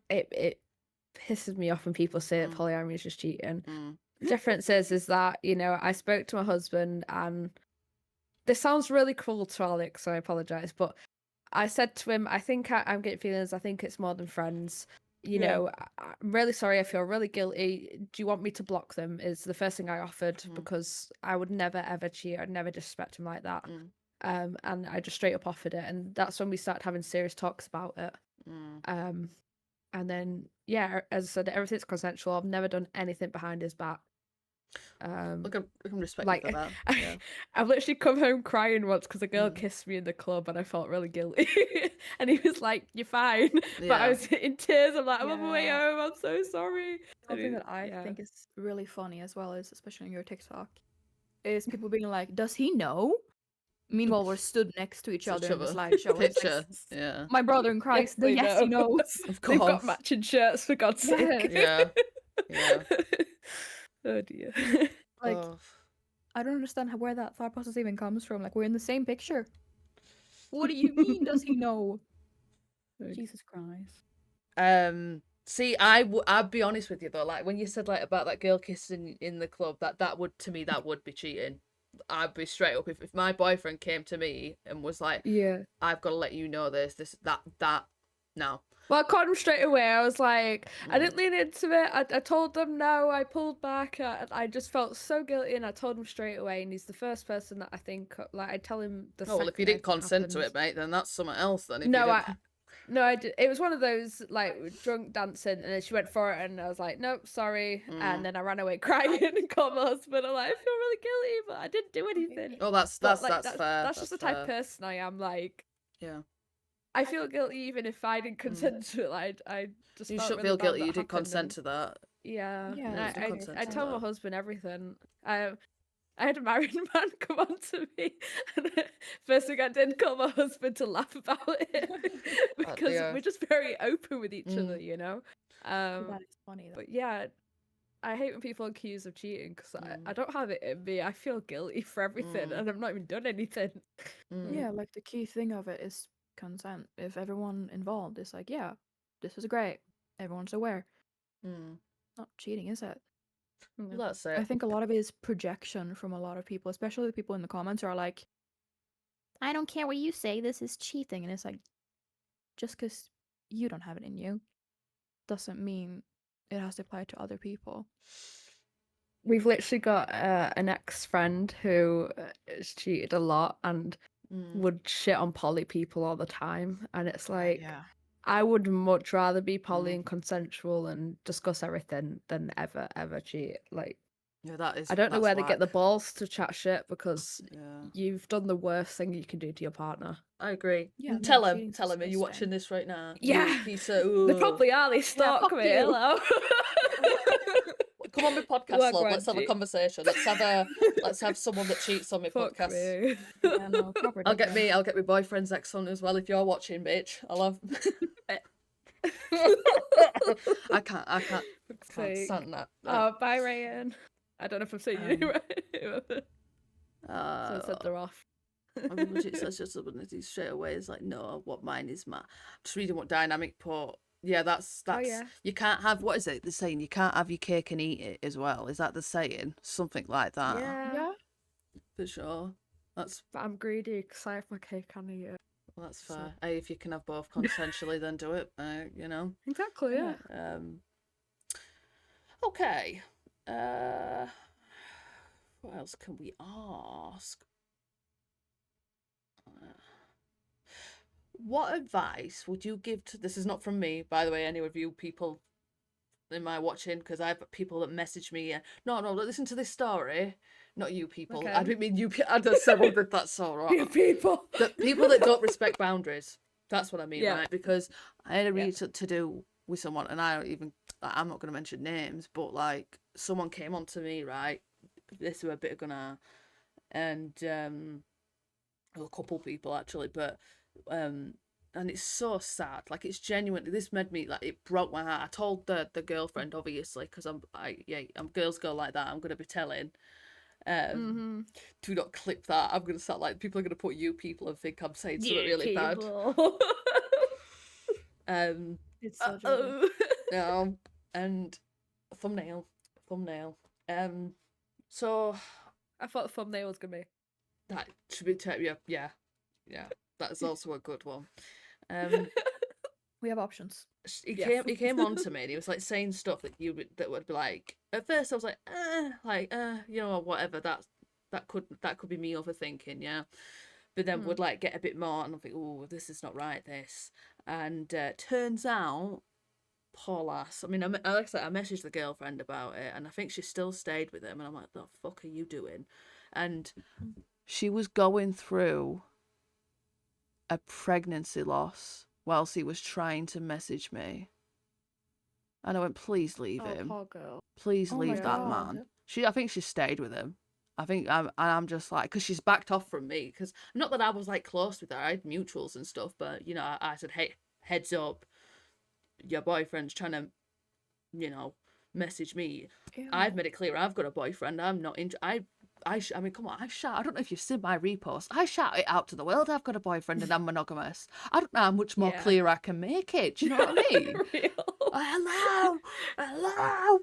It pisses me off when people say that polyamory is just cheating. The difference is that, I spoke to my husband, and this sounds really cruel to Alex, so I apologize, but I said to him, I think I'm getting feelings. I think it's more than friends. I'm really sorry. I feel really guilty. Do you want me to block them? Is the first thing I offered, because I would never, ever cheat. I'd never disrespect him like that. And I just straight up offered it. And that's when we started having serious talks about it. And then, as I said, everything's consensual. I've never done anything behind his back. I can respect Like you for that. Yeah. I've literally come home crying once because a girl Mm. kissed me in the club and I felt really guilty. And he was like, "You're fine," but I Yeah. was in tears. I'm like, "I'm on my way Yeah. home. I'm so sorry." And Something that I think is really funny as well is, especially on your TikTok, is people being like, "Does he know?" Meanwhile, we're stood next to each other in the slideshow. And it's like, Picture. Yeah. my brother in Christ, Yes, they yes, he know. knows. Of They've got course. matching shirts for God's sake. Yeah. Yeah. Oh dear. Like, Oh. I don't understand where that thought process even comes from. Like, we're in the same picture. What do you mean, does he know? Jesus Christ. See, I'd be honest with you though. Like when you said like about that girl kissing in the club, that would to me that would be cheating. I'd be straight up if my boyfriend came to me and was like, Yeah. "I've got to let you know this, that." No. Well, I caught him straight away. I was like, I didn't lean into it. I told them no. I pulled back. I just felt so guilty, and I told him straight away. And he's the first person that I think, like, I tell him the Oh well, if you second didn't anything consent to happens. it, mate, then that's something else. Then if No, you didn't... no, I did. It was one of those like drunk dancing, and then she went for it, and I was like, nope, sorry. And then I ran away crying and called my husband. I'm like, I feel really guilty, but I didn't do anything. Oh, that's But, like, fair. That's just the type of person I am. Like, Yeah. I feel guilty even if I didn't consent to it. Like, I just You felt shouldn't really feel bad guilty. that You did happened, consent and to that. yeah, Yeah, and that's did fair consent I to told my that. husband everything. I had a married man come on to me, and first thing I did, call my husband to laugh about it because yeah. we're just very open with each other, you know. that is funny. Though. But yeah, I hate when people accuse of cheating because I don't have it in me. I feel guilty for everything, and I've not even done anything. Yeah, like the key thing of it is consent. If everyone involved is like, yeah, this is great. Everyone's aware. Not cheating, is it? Yeah. That's I it. think a lot of it is projection from a lot of people, especially the people in the comments who are like, I don't care what you say, this is cheating. And it's like, just because you don't have it in you doesn't mean it has to apply to other people. We've literally got an ex-friend who has cheated a lot and would shit on poly people all the time, and it's like, I would much rather be poly and consensual and discuss everything than ever cheat. Like, Yeah, that is. I don't know that's where they get the whack. balls to chat shit because Yeah. you've done the worst thing you can do to your partner. I agree. Yeah, no, Tell him. cheating's Tell him. Are you watching disgusting. this right now? Yeah. You piece of... They probably are. They stalk fuck me. you. Hello. Come on my podcast, Look, love. Let's have a Reggie. conversation. Let's have someone that cheats on my Fuck podcast. me. Yeah, no, proper I'll get dickhead. my boyfriend's ex on as well if you're watching, bitch. I'll have... I can't stand that. Oh, bye, Ryan. I don't know if I'm saying you right. So said they're off. I mean, legit says just something straight away. It's like, no, what mine is my... Just reading what Dynamic put. Yeah, that's yeah. You can't have, what is it? They're saying you can't have your cake and eat it as well. Is that the saying? Something like that. Yeah. For sure. That's... But I'm greedy because I have my cake and eat it. Well, that's fair. Hey, if you can have both consensually, then do it. You know. Exactly. Yeah. Okay. What else can we ask? What advice would you give to... This is not from me, by the way, any of you people in my watching, because I have people that message me. No, listen to this story. Not you people. Okay. I didn't mean you. I just said that that's so wrong. You people. The people that don't respect boundaries. That's what I mean, Yeah. right? Because I had a read to do with someone, and I'm not going to mention names, but like someone came on to me, right? This was a bit of gonna, and a couple people actually, but and it's so sad. Like, it's genuinely, this made me, like, it broke my heart. I told the girlfriend, obviously, because I'm girls go like that. I'm gonna be telling. Do not clip that. I'm gonna start, like, people are gonna put you people and think I'm saying something really bad. It's so true. No, and thumbnail. So I thought the thumbnail was gonna be. that should be yeah. That's also a good one. We have options. He came on to me and he was like saying stuff that would be like, at first I was like, you know, whatever, that could be me overthinking, yeah. But then would like get a bit more and I think, oh, this is not right, this. And turns out poor lass. I mean, like I said, I messaged the girlfriend about it, and I think she still stayed with him. And I'm like, the fuck are you doing? And she was going through a pregnancy loss whilst he was trying to message me. And I went, please leave him. Poor girl. Please Oh my leave that God. man. I think she stayed with him. I think I'm just like, because she's backed off from me. Because not that I was like close with her, I had mutuals and stuff, but you know, I said, hey, heads up, your boyfriend's trying to, you know, message me. Ew. I've made it clear I've got a boyfriend. I'm not I mean, come on, I don't know if you've seen my repost. I shout it out to the world. I've got a boyfriend and I'm monogamous. I don't know how much more Yeah. clear I can make it. Do you know what I mean? Real. Hello,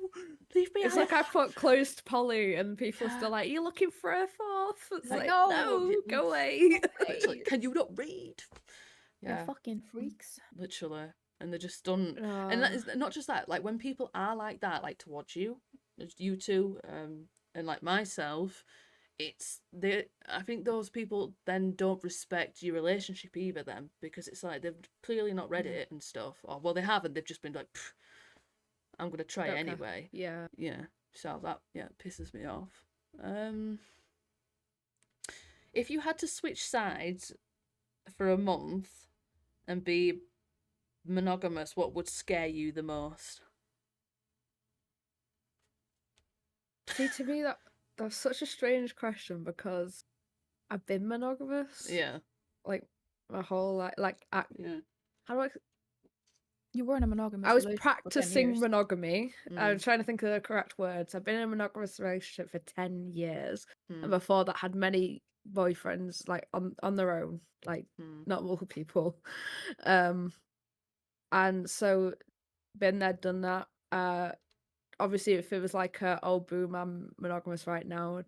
leave me It's alone. like I put closed Polly and people are still like, you're looking for a fourth. It's Like, like, no, no, go away. Literally, can you not read? They're fucking freaks. Literally, and they're just done. And that is not just that. Like when people are like that, like towards you, you two, and like myself, it's they. I think those people then don't respect your relationship either. Then because it's like they've clearly not read it and stuff, or well they haven't. They've just been like, I'm gonna try it anyway. Yeah. So that pisses me off. If you had to switch sides for a month and be monogamous, what would scare you the most? See, to me, that's such a strange question because I've been monogamous. Yeah. Like my whole Yeah. how do I? You were in a monogamous I was relationship for 10 practicing years. monogamy. I'm trying to think of the correct words. I've been in a monogamous relationship for 10 years, and before that, had many boyfriends, like on their own, like not multiple people. And so been there, done that. Obviously, if it was like oh boom, I'm monogamous right now, I'd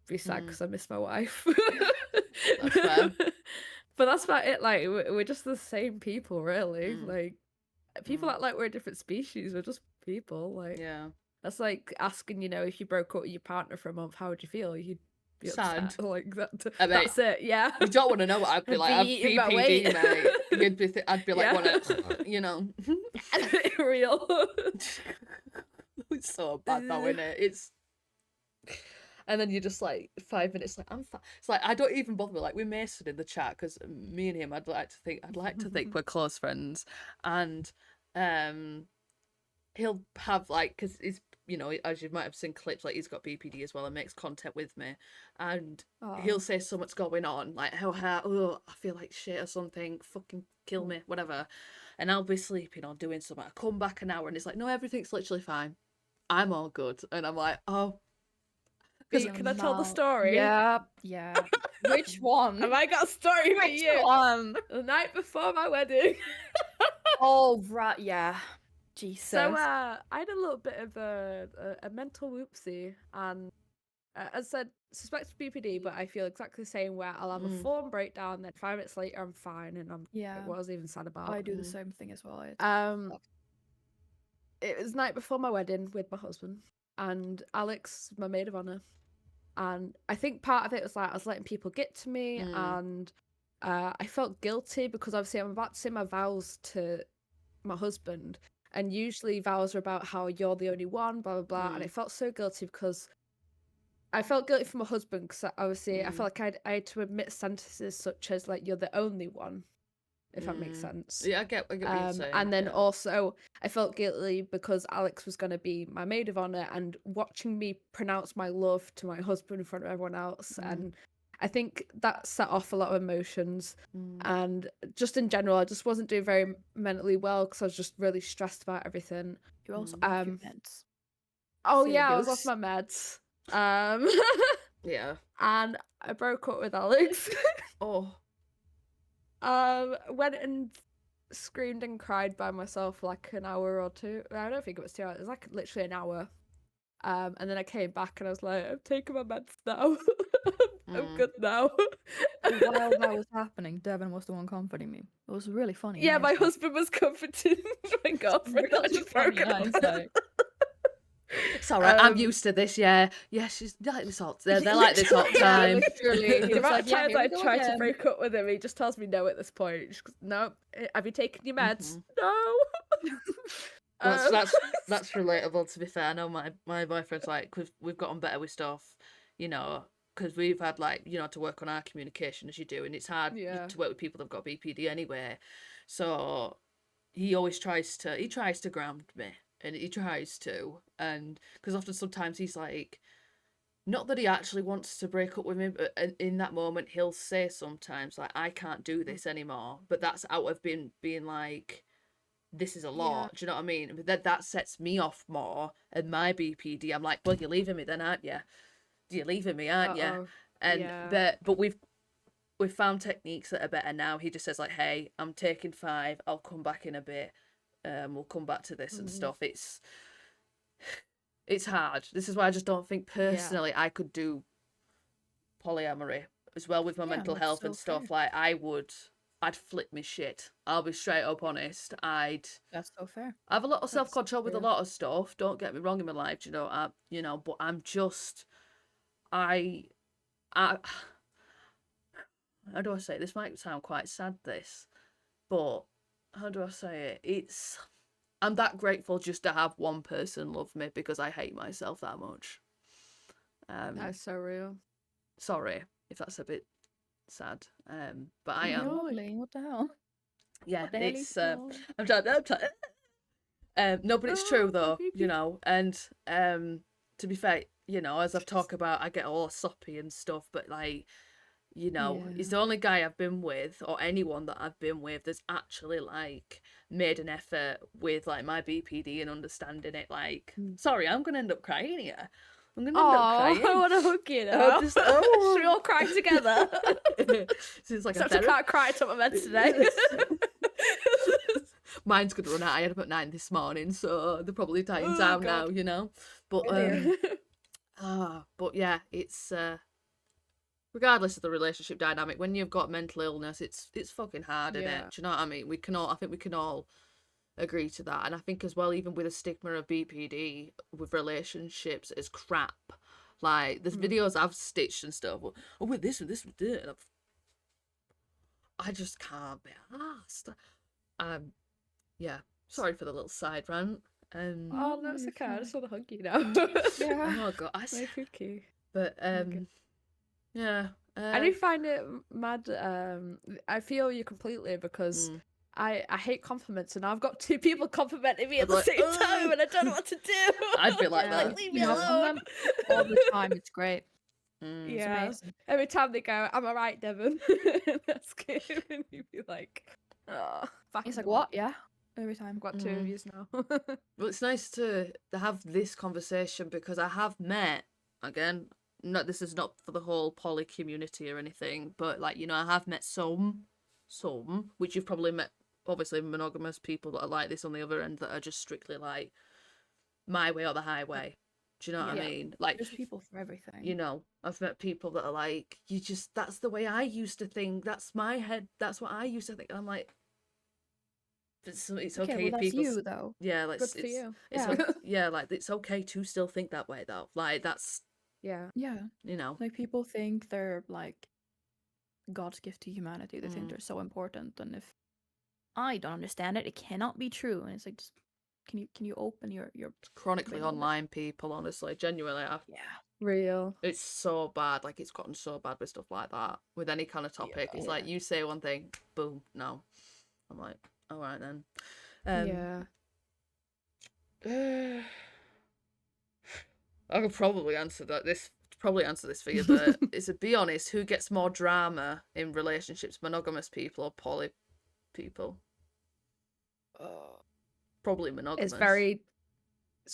be sad because I miss my wife. That's fair. But that's about it. Like we're just the same people, really. Like people act like we're a different species. We're just people. Like that's like asking, you know, if you broke up with your partner for a month, how would you feel? You'd be sad. upset. Like that. I mean, that's it. Yeah. You don't want to know what I'd be like. I'd eating my PPD, weight. mate. You'd be. I'd be like, Yeah. you know. Real. It's so bad though, isn't it? It's. And then you're just like 5 minutes like I'm fine. It's like I don't even bother. Like with Mason in the chat because me and him, I'd like to think we're close friends, and he'll have like because he's as you might have seen clips like he's got BPD as well and makes content with me, and he'll say something's going on like I feel like shit or something, fucking kill me, whatever, and I'll be sleeping or doing something. I come back an hour and it's like no, everything's literally fine. I'm all good, and I'm like oh. Can I tell the story? Yeah. Which one? Have I got a story for Which you? one? The night before my wedding. Oh, right, yeah. Jesus. So I had a little bit of a mental whoopsie, and as I said, suspected BPD, but I feel exactly the same where I'll have a form breakdown, then 5 minutes later I'm fine, and what I was even sad about. I do the same thing as well. It was the night before my wedding with my husband, and Alex, my maid of honour. And I think part of it was like I was letting people get to me, and I felt guilty because obviously I'm about to say my vows to my husband, and usually vows are about how you're the only one, blah blah blah. And I felt so guilty because I felt guilty for my husband because obviously I felt like I had to admit sentences such as like you're the only one, if that makes sense. Yeah, I get what you're saying. And then also I felt guilty because Alex was going to be my maid of honour and watching me pronounce my love to my husband in front of everyone else. And I think that set off a lot of emotions. And just in general, I just wasn't doing very mentally well because I was just really stressed about everything. You're also off your meds. Oh yeah, I was off my meds. Yeah. And I broke up with Alex. Went and screamed and cried by myself for like an hour or two. I don't think it was 2 hours. It was like literally an hour. And then I came back and I was like, I'm taking my meds now. I'm good now. While that was happening, Devin was the one comforting me. It was really funny. Yeah, my husband was comforting my girlfriend that I just broke up. It's alright, I'm used to this, yeah, she's like this all they're like this all the time. Literally. The amount of times I try to break up with him, he just tells me no at this point. Just goes, no, have you taken your meds? No. That's Um, that's relatable. To be fair, I know my boyfriend's like we've gotten better with stuff, you know, because we've had like to work on our communication as you do, and it's hard Yeah. to work with people that've got BPD anyway. So he always tries to ground me, and he tries to, and because often sometimes he's like, not that he actually wants to break up with me, but in that moment he'll say sometimes like I can't do this anymore, but that's out of being like this is a lot. Yeah. Do you know what I mean? But that sets me off more. And my BPD, I'm like, well, you're leaving me then, aren't you? You're leaving me, aren't you? Uh-oh. And Yeah. but we've found techniques that are better now. He just says like, hey, I'm taking 5. I'll come back in a bit. We'll come back to this and stuff. It's hard. This is why I just don't think personally I could do polyamory as well with my mental that's health so and stuff. fair. Like I'd flip me shit. I'll be straight up honest. That's so fair. I have a lot of That's so self-control with a true. lot of stuff. Don't get me wrong in my life, but I'm just, I, how do I say it? This might sound quite sad, this, but how do I say it? I'm that grateful just to have one person love me because I hate myself that much. That's so real. Sorry if that's a bit sad, but I am. Lovely. What the hell? Yeah, What the hell is it's. wrong? I'm trying. No, but it's true though, and to be fair, as I've talked about, I get all soppy and stuff, but like, he's the only guy I've been with, or anyone that I've been with, that's actually like made an effort with like my BPD and understanding it. Like, sorry, I'm gonna end up crying here. I'm gonna end up Oh, crying. I want to hug you now. Should we all cry together? It's like Except I can't cry at my bed today. Mine's gonna run out. I had up at 9 this morning, so they're probably dying down now, But but yeah, it's regardless of the relationship dynamic, when you've got mental illness, it's fucking hard, isn't it? Do you know what I mean? I think we can all agree to that. And I think as well, even with a stigma of BPD with relationships is crap. Like there's videos I've stitched and stuff. Oh, with this, with that. And I just can't be asked. Yeah. Sorry for the little side rant. Oh no, it's okay. I just want to hug you now. Yeah. Oh god, My cookie. but yeah. I do find it mad. I feel you completely because I hate compliments, and I've got 2 people complimenting me at the like, same time, and I don't know what to do. I'd be like Yeah. that. Leave me You know, alone. all the time. It's great. It's Yeah. amazing. Every time they go, "I'm alright, Devon," that's good, and you'd be like, "Oh, It's like, what? Yeah. Every time. I've got 2 of yous now." Well, it's nice to have this conversation because I have met, again, this is not for the whole poly community or anything, but like, I have met some, which you've probably met, obviously monogamous people that are like this on the other end that are just strictly like my way or the highway. Do you know what I mean? Like, There's people for everything. I've met people that are like, that's the way I used to think. That's my head. That's what I used to think. And I'm like, it's okay well, if that's people you though. yeah, like Good for you. yeah, like it's okay to still think that way though. Like that's Yeah. Yeah. Like people think they're like God's gift to humanity. They think they're so important, and if I don't understand it, it cannot be true. And it's like, just can you open your chronically mind a little bit? online people, honestly, genuinely. Yeah. Real. It's so bad. Like it's gotten so bad with stuff like that. With any kind of topic, it's like you say one thing, boom, no. I'm like, all right then. Yeah. I could probably answer this for you, but it's a be honest, who gets more drama in relationships, monogamous people or poly people? Probably monogamous. It's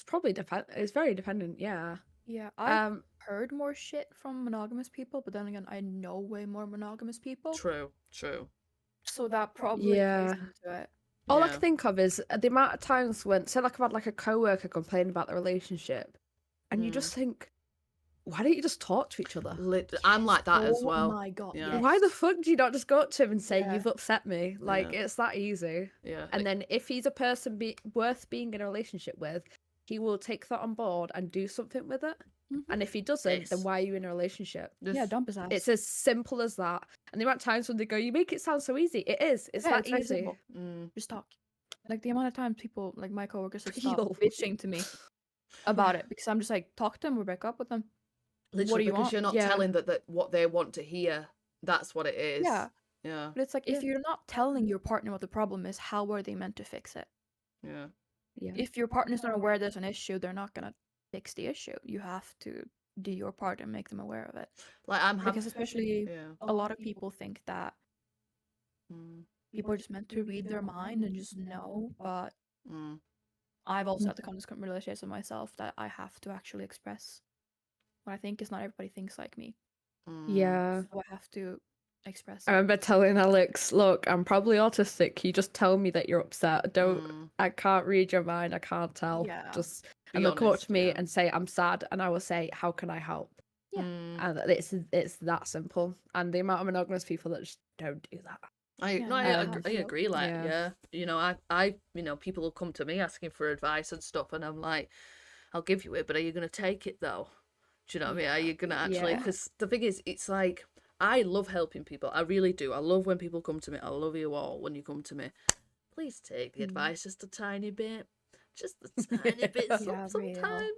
probably it's very dependent, yeah. Yeah, I've heard more shit from monogamous people, but then again, I know way more monogamous people. True. So that probably plays into it. All I can think of is the amount of times when, say, like I've had like a coworker complain about the relationship, and you just think, why don't you just talk to each other? I'm like that as well. Oh my god! Yeah. Yes. Why the fuck do you not just go up to him and say you've upset me? Like it's that easy. Yeah. And then if he's a person worth being in a relationship with, he will take that on board and do something with it. And if he doesn't, then why are you in a relationship? Yeah, dump his ass. It's as simple as that. And the amount of times when they go, you make it sound so easy. It is. It's that very easy. simple. Just talk. like the amount of times people, like my coworkers, have stopped Real. bitching to me about it because I'm just like, talk to them or break up with them. What Literally, do you because want? you're not Yeah. telling that what they want to hear. That's what it is. Yeah. Yeah. But it's like, if Yeah. you're not telling your partner what the problem is, how are they meant to fix it? Yeah. Yeah. If your partner's not aware there's an issue, they're not gonna fix the issue. You have to do your part and make them aware of it. Like I'm happy. Because especially Yeah. a lot of people think that Mm. people are just meant to read their mind and just know, but Mm. I've also had to come to this realization with myself that I have to actually express what I think, is not everybody thinks like me. Mm. Yeah. So I have to express I it. remember telling Alex, look, I'm probably autistic. You just tell me that you're upset. Mm. I can't read your mind. I can't tell. Yeah. Just, Be and they'll come up honest, to me yeah. and say, I'm sad. And I will say, how can I help? Yeah. Mm. And it's that simple. And the amount of monogamous people that just don't do that. I Yeah, no, you I, have agree, to I help. agree. Like, Yeah. yeah, you know, I, you know, people will come to me asking for advice and stuff, and I'm like, I'll give you it, but are you gonna take it though? Do you know what I mean? Are you gonna actually? Yeah. Because the thing is, it's like I love helping people. I really do. I love when people come to me. I love you all when you come to me. Please take the advice just a tiny bit, just a tiny bit. Yeah, Sometimes.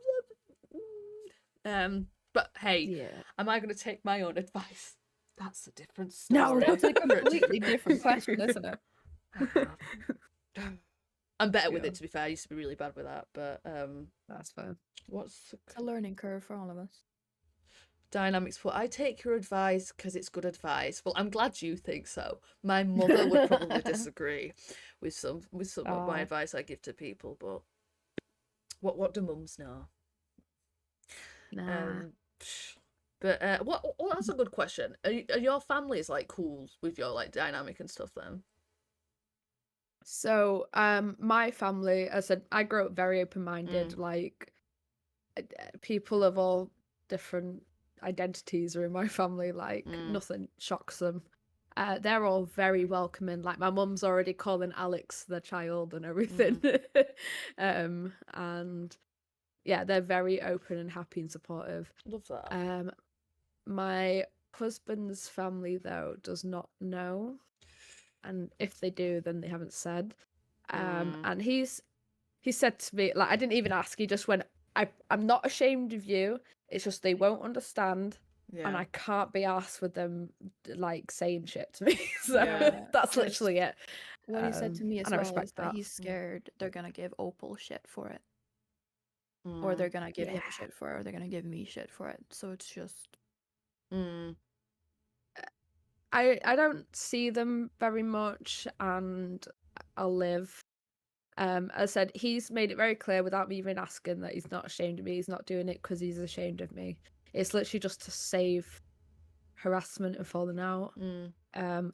But hey, Yeah. am I gonna take my own advice? That's a different No, story. That's a for completely different question, isn't it? I'm better with Yeah. it, to be fair. I used to be really bad with that, but That's fine. what's It's a learning curve for all of us. dynamics for? I take your advice because it's good advice. Well, I'm glad you think so. My mother would probably disagree with some of my Oh. advice I give to people, but what do mums know? Nah. But what? Well, that's a good question. Are your families like cool with your like dynamic and stuff then? So, my family, as I said, I grew up very open-minded. Like, people of all different identities are in my family. Like, nothing shocks them. They're all very welcoming. Like, my mum's already calling Alex their child and everything. And yeah, they're very open and happy and supportive. Love that. My husband's family, though, does not know. And if they do, then they haven't said. And he said to me, like, I didn't even ask, he just went, I'm not ashamed of you, it's just they won't understand, and I can't be arsed with them like saying shit to me. So Yeah. that's literally it. What he said to me as and I well is respect that that. he's scared they're gonna give Opal shit for it. Or they're gonna give him Yeah. shit for it, or they're gonna give me shit for it. So it's just I don't see them very much, and I'll live. As I said, he's made it very clear without me even asking that he's not ashamed of me. He's not doing it because he's ashamed of me. It's literally just to save harassment and falling out.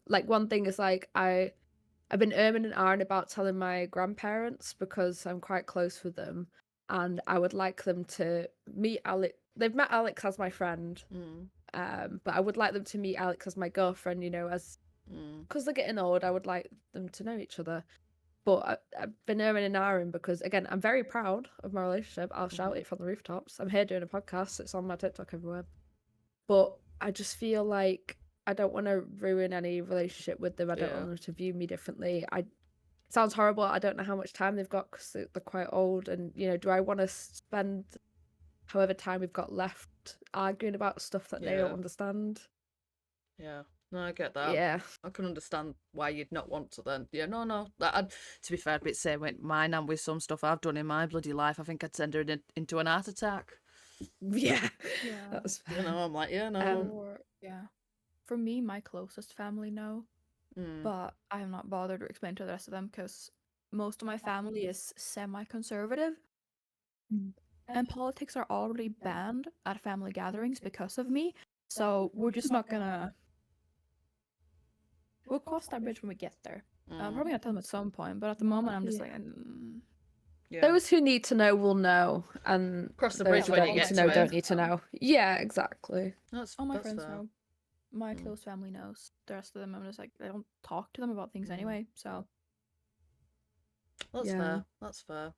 Like, one thing is, like, I've been erming and ahhing about telling my grandparents because I'm quite close with them, and I would like them to meet Alex. They've met Alex as my friend, but I would like them to meet Alex as my girlfriend, you know, as because they're getting old, I would like them to know each other. But I've been erming and ahhing because, again, I'm very proud of my relationship. I'll shout it from the rooftops. I'm here doing a podcast. It's on my TikTok everywhere. But I just feel like I don't want to ruin any relationship with them. I don't want them to view me differently. It sounds horrible. I don't know how much time they've got because they're quite old. And, you know, do I want to spend however time we've got left arguing about stuff that they don't understand? Yeah. No, I get that. Yeah. I can understand why you'd not want to then. Yeah, no. To be fair, I'd be saying with mine and with some stuff I've done in my bloody life, I think I'd send her into an heart attack. Yeah. Yeah. That's You know, I'm like, yeah, no. For me, my closest family know, but I have not bothered to explain to the rest of them because most of my family is semi-conservative, and politics are already banned at family gatherings because of me. So we're just not gonna. We'll cross that bridge when we get there. I'm probably gonna tell them at some point, but at the moment, I'm just like. Those who need to know will know, and Cross the those bridge who when don't you need get to to know it. don't need to know. Yeah, exactly. All my That's friends fair. know. My close family knows. The rest of them, I'm just like, I don't talk to them about things anyway. So That's fair. That's fair.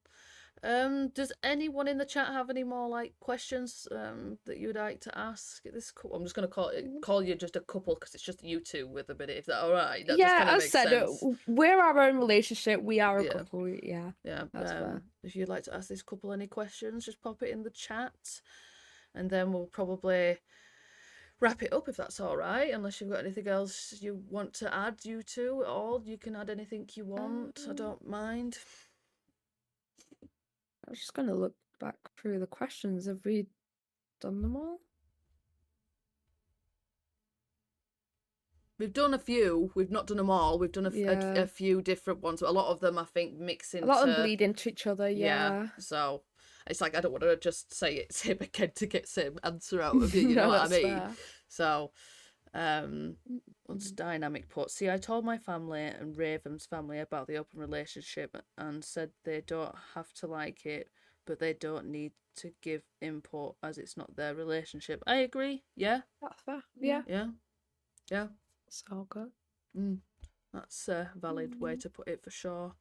Does anyone in the chat have any more like questions that you would like to ask at this I'm just gonna call you just a couple because it's just you two with a bit. If that all right, that just Yeah, kind of as makes said, sense. we're our own relationship. We are a Yeah. couple. Yeah. Yeah. That's fair. If you'd like to ask this couple any questions, just pop it in the chat, and then we'll probably wrap it up if that's all right. Unless you've got anything else you want to add, you two, at all, you can add anything you want. I don't mind. I was just gonna look back through the questions. Have we done them all? We've done a few. We've not done them all. We've done Yeah. a few different ones. But a lot of them, I think, mix into. A lot of them bleed into each other. Yeah. Yeah. So it's like I don't want to just say it's him again to get same answer out of you. You No, know what I that's mean? fair. So, what's dynamic put? See, I told my family and Raven's family about the open relationship and said they don't have to like it, but they don't need to give input as it's not their relationship. I agree. Yeah. That's fair. Yeah. Yeah. Yeah. It's all good. That's a valid way to put it for sure.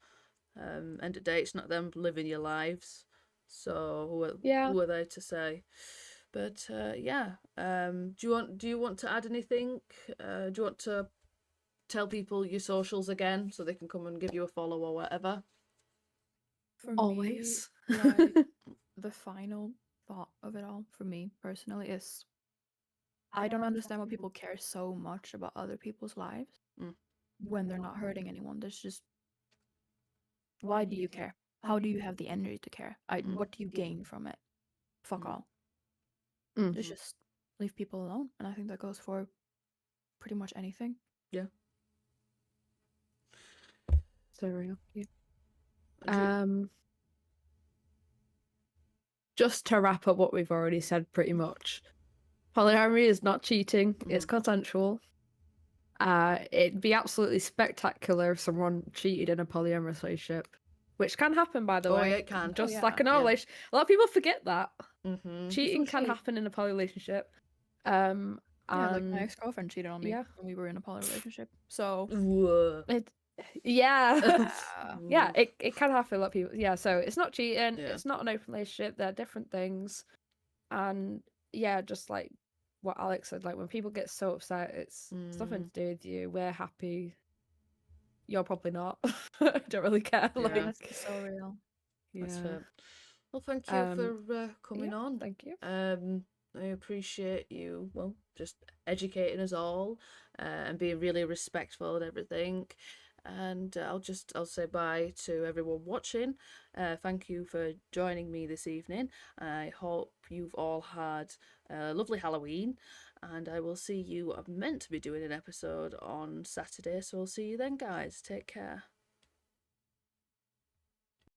End of the day, it's not them living your lives, so who are they to say? But yeah, do you want to add anything? Do you want to tell people your socials again so they can come and give you a follow or whatever? For Always. me, like the final thought of it all for me personally is I don't understand why people care so much about other people's lives when they're not hurting anyone. There's just why do you care? How do you have the energy to care? What do you gain from it? Fuck all. Just leave people alone, and I think that goes for pretty much anything. Yeah. So real. Just to wrap up what we've already said pretty much. Polyamory is not cheating, it's consensual. It'd be absolutely spectacular if someone cheated in a polyamorous relationship, which can happen, by the way. Yeah, it can. Just like a normal relationship. A lot of people forget that. Cheating can shit. happen in a poly relationship. Yeah, like my ex-girlfriend cheated on me when we were in a poly relationship. So yeah, it can happen. A lot of people. Yeah, so it's not cheating. It's not an open relationship. They're different things, and yeah, just like what Alex said, like when people get so upset, it's nothing to do with you. We're happy. You're probably not. Don't really care. Yeah, Like, it's so real. That's fair. Well, thank you for coming on. Thank you. I appreciate you, well, just educating us all and being really respectful and everything. And I'll say bye to everyone watching. Thank you for joining me this evening. I hope you've all had a lovely Halloween, and I will see you. I'm meant to be doing an episode on Saturday, so I'll see you then, guys. Take care.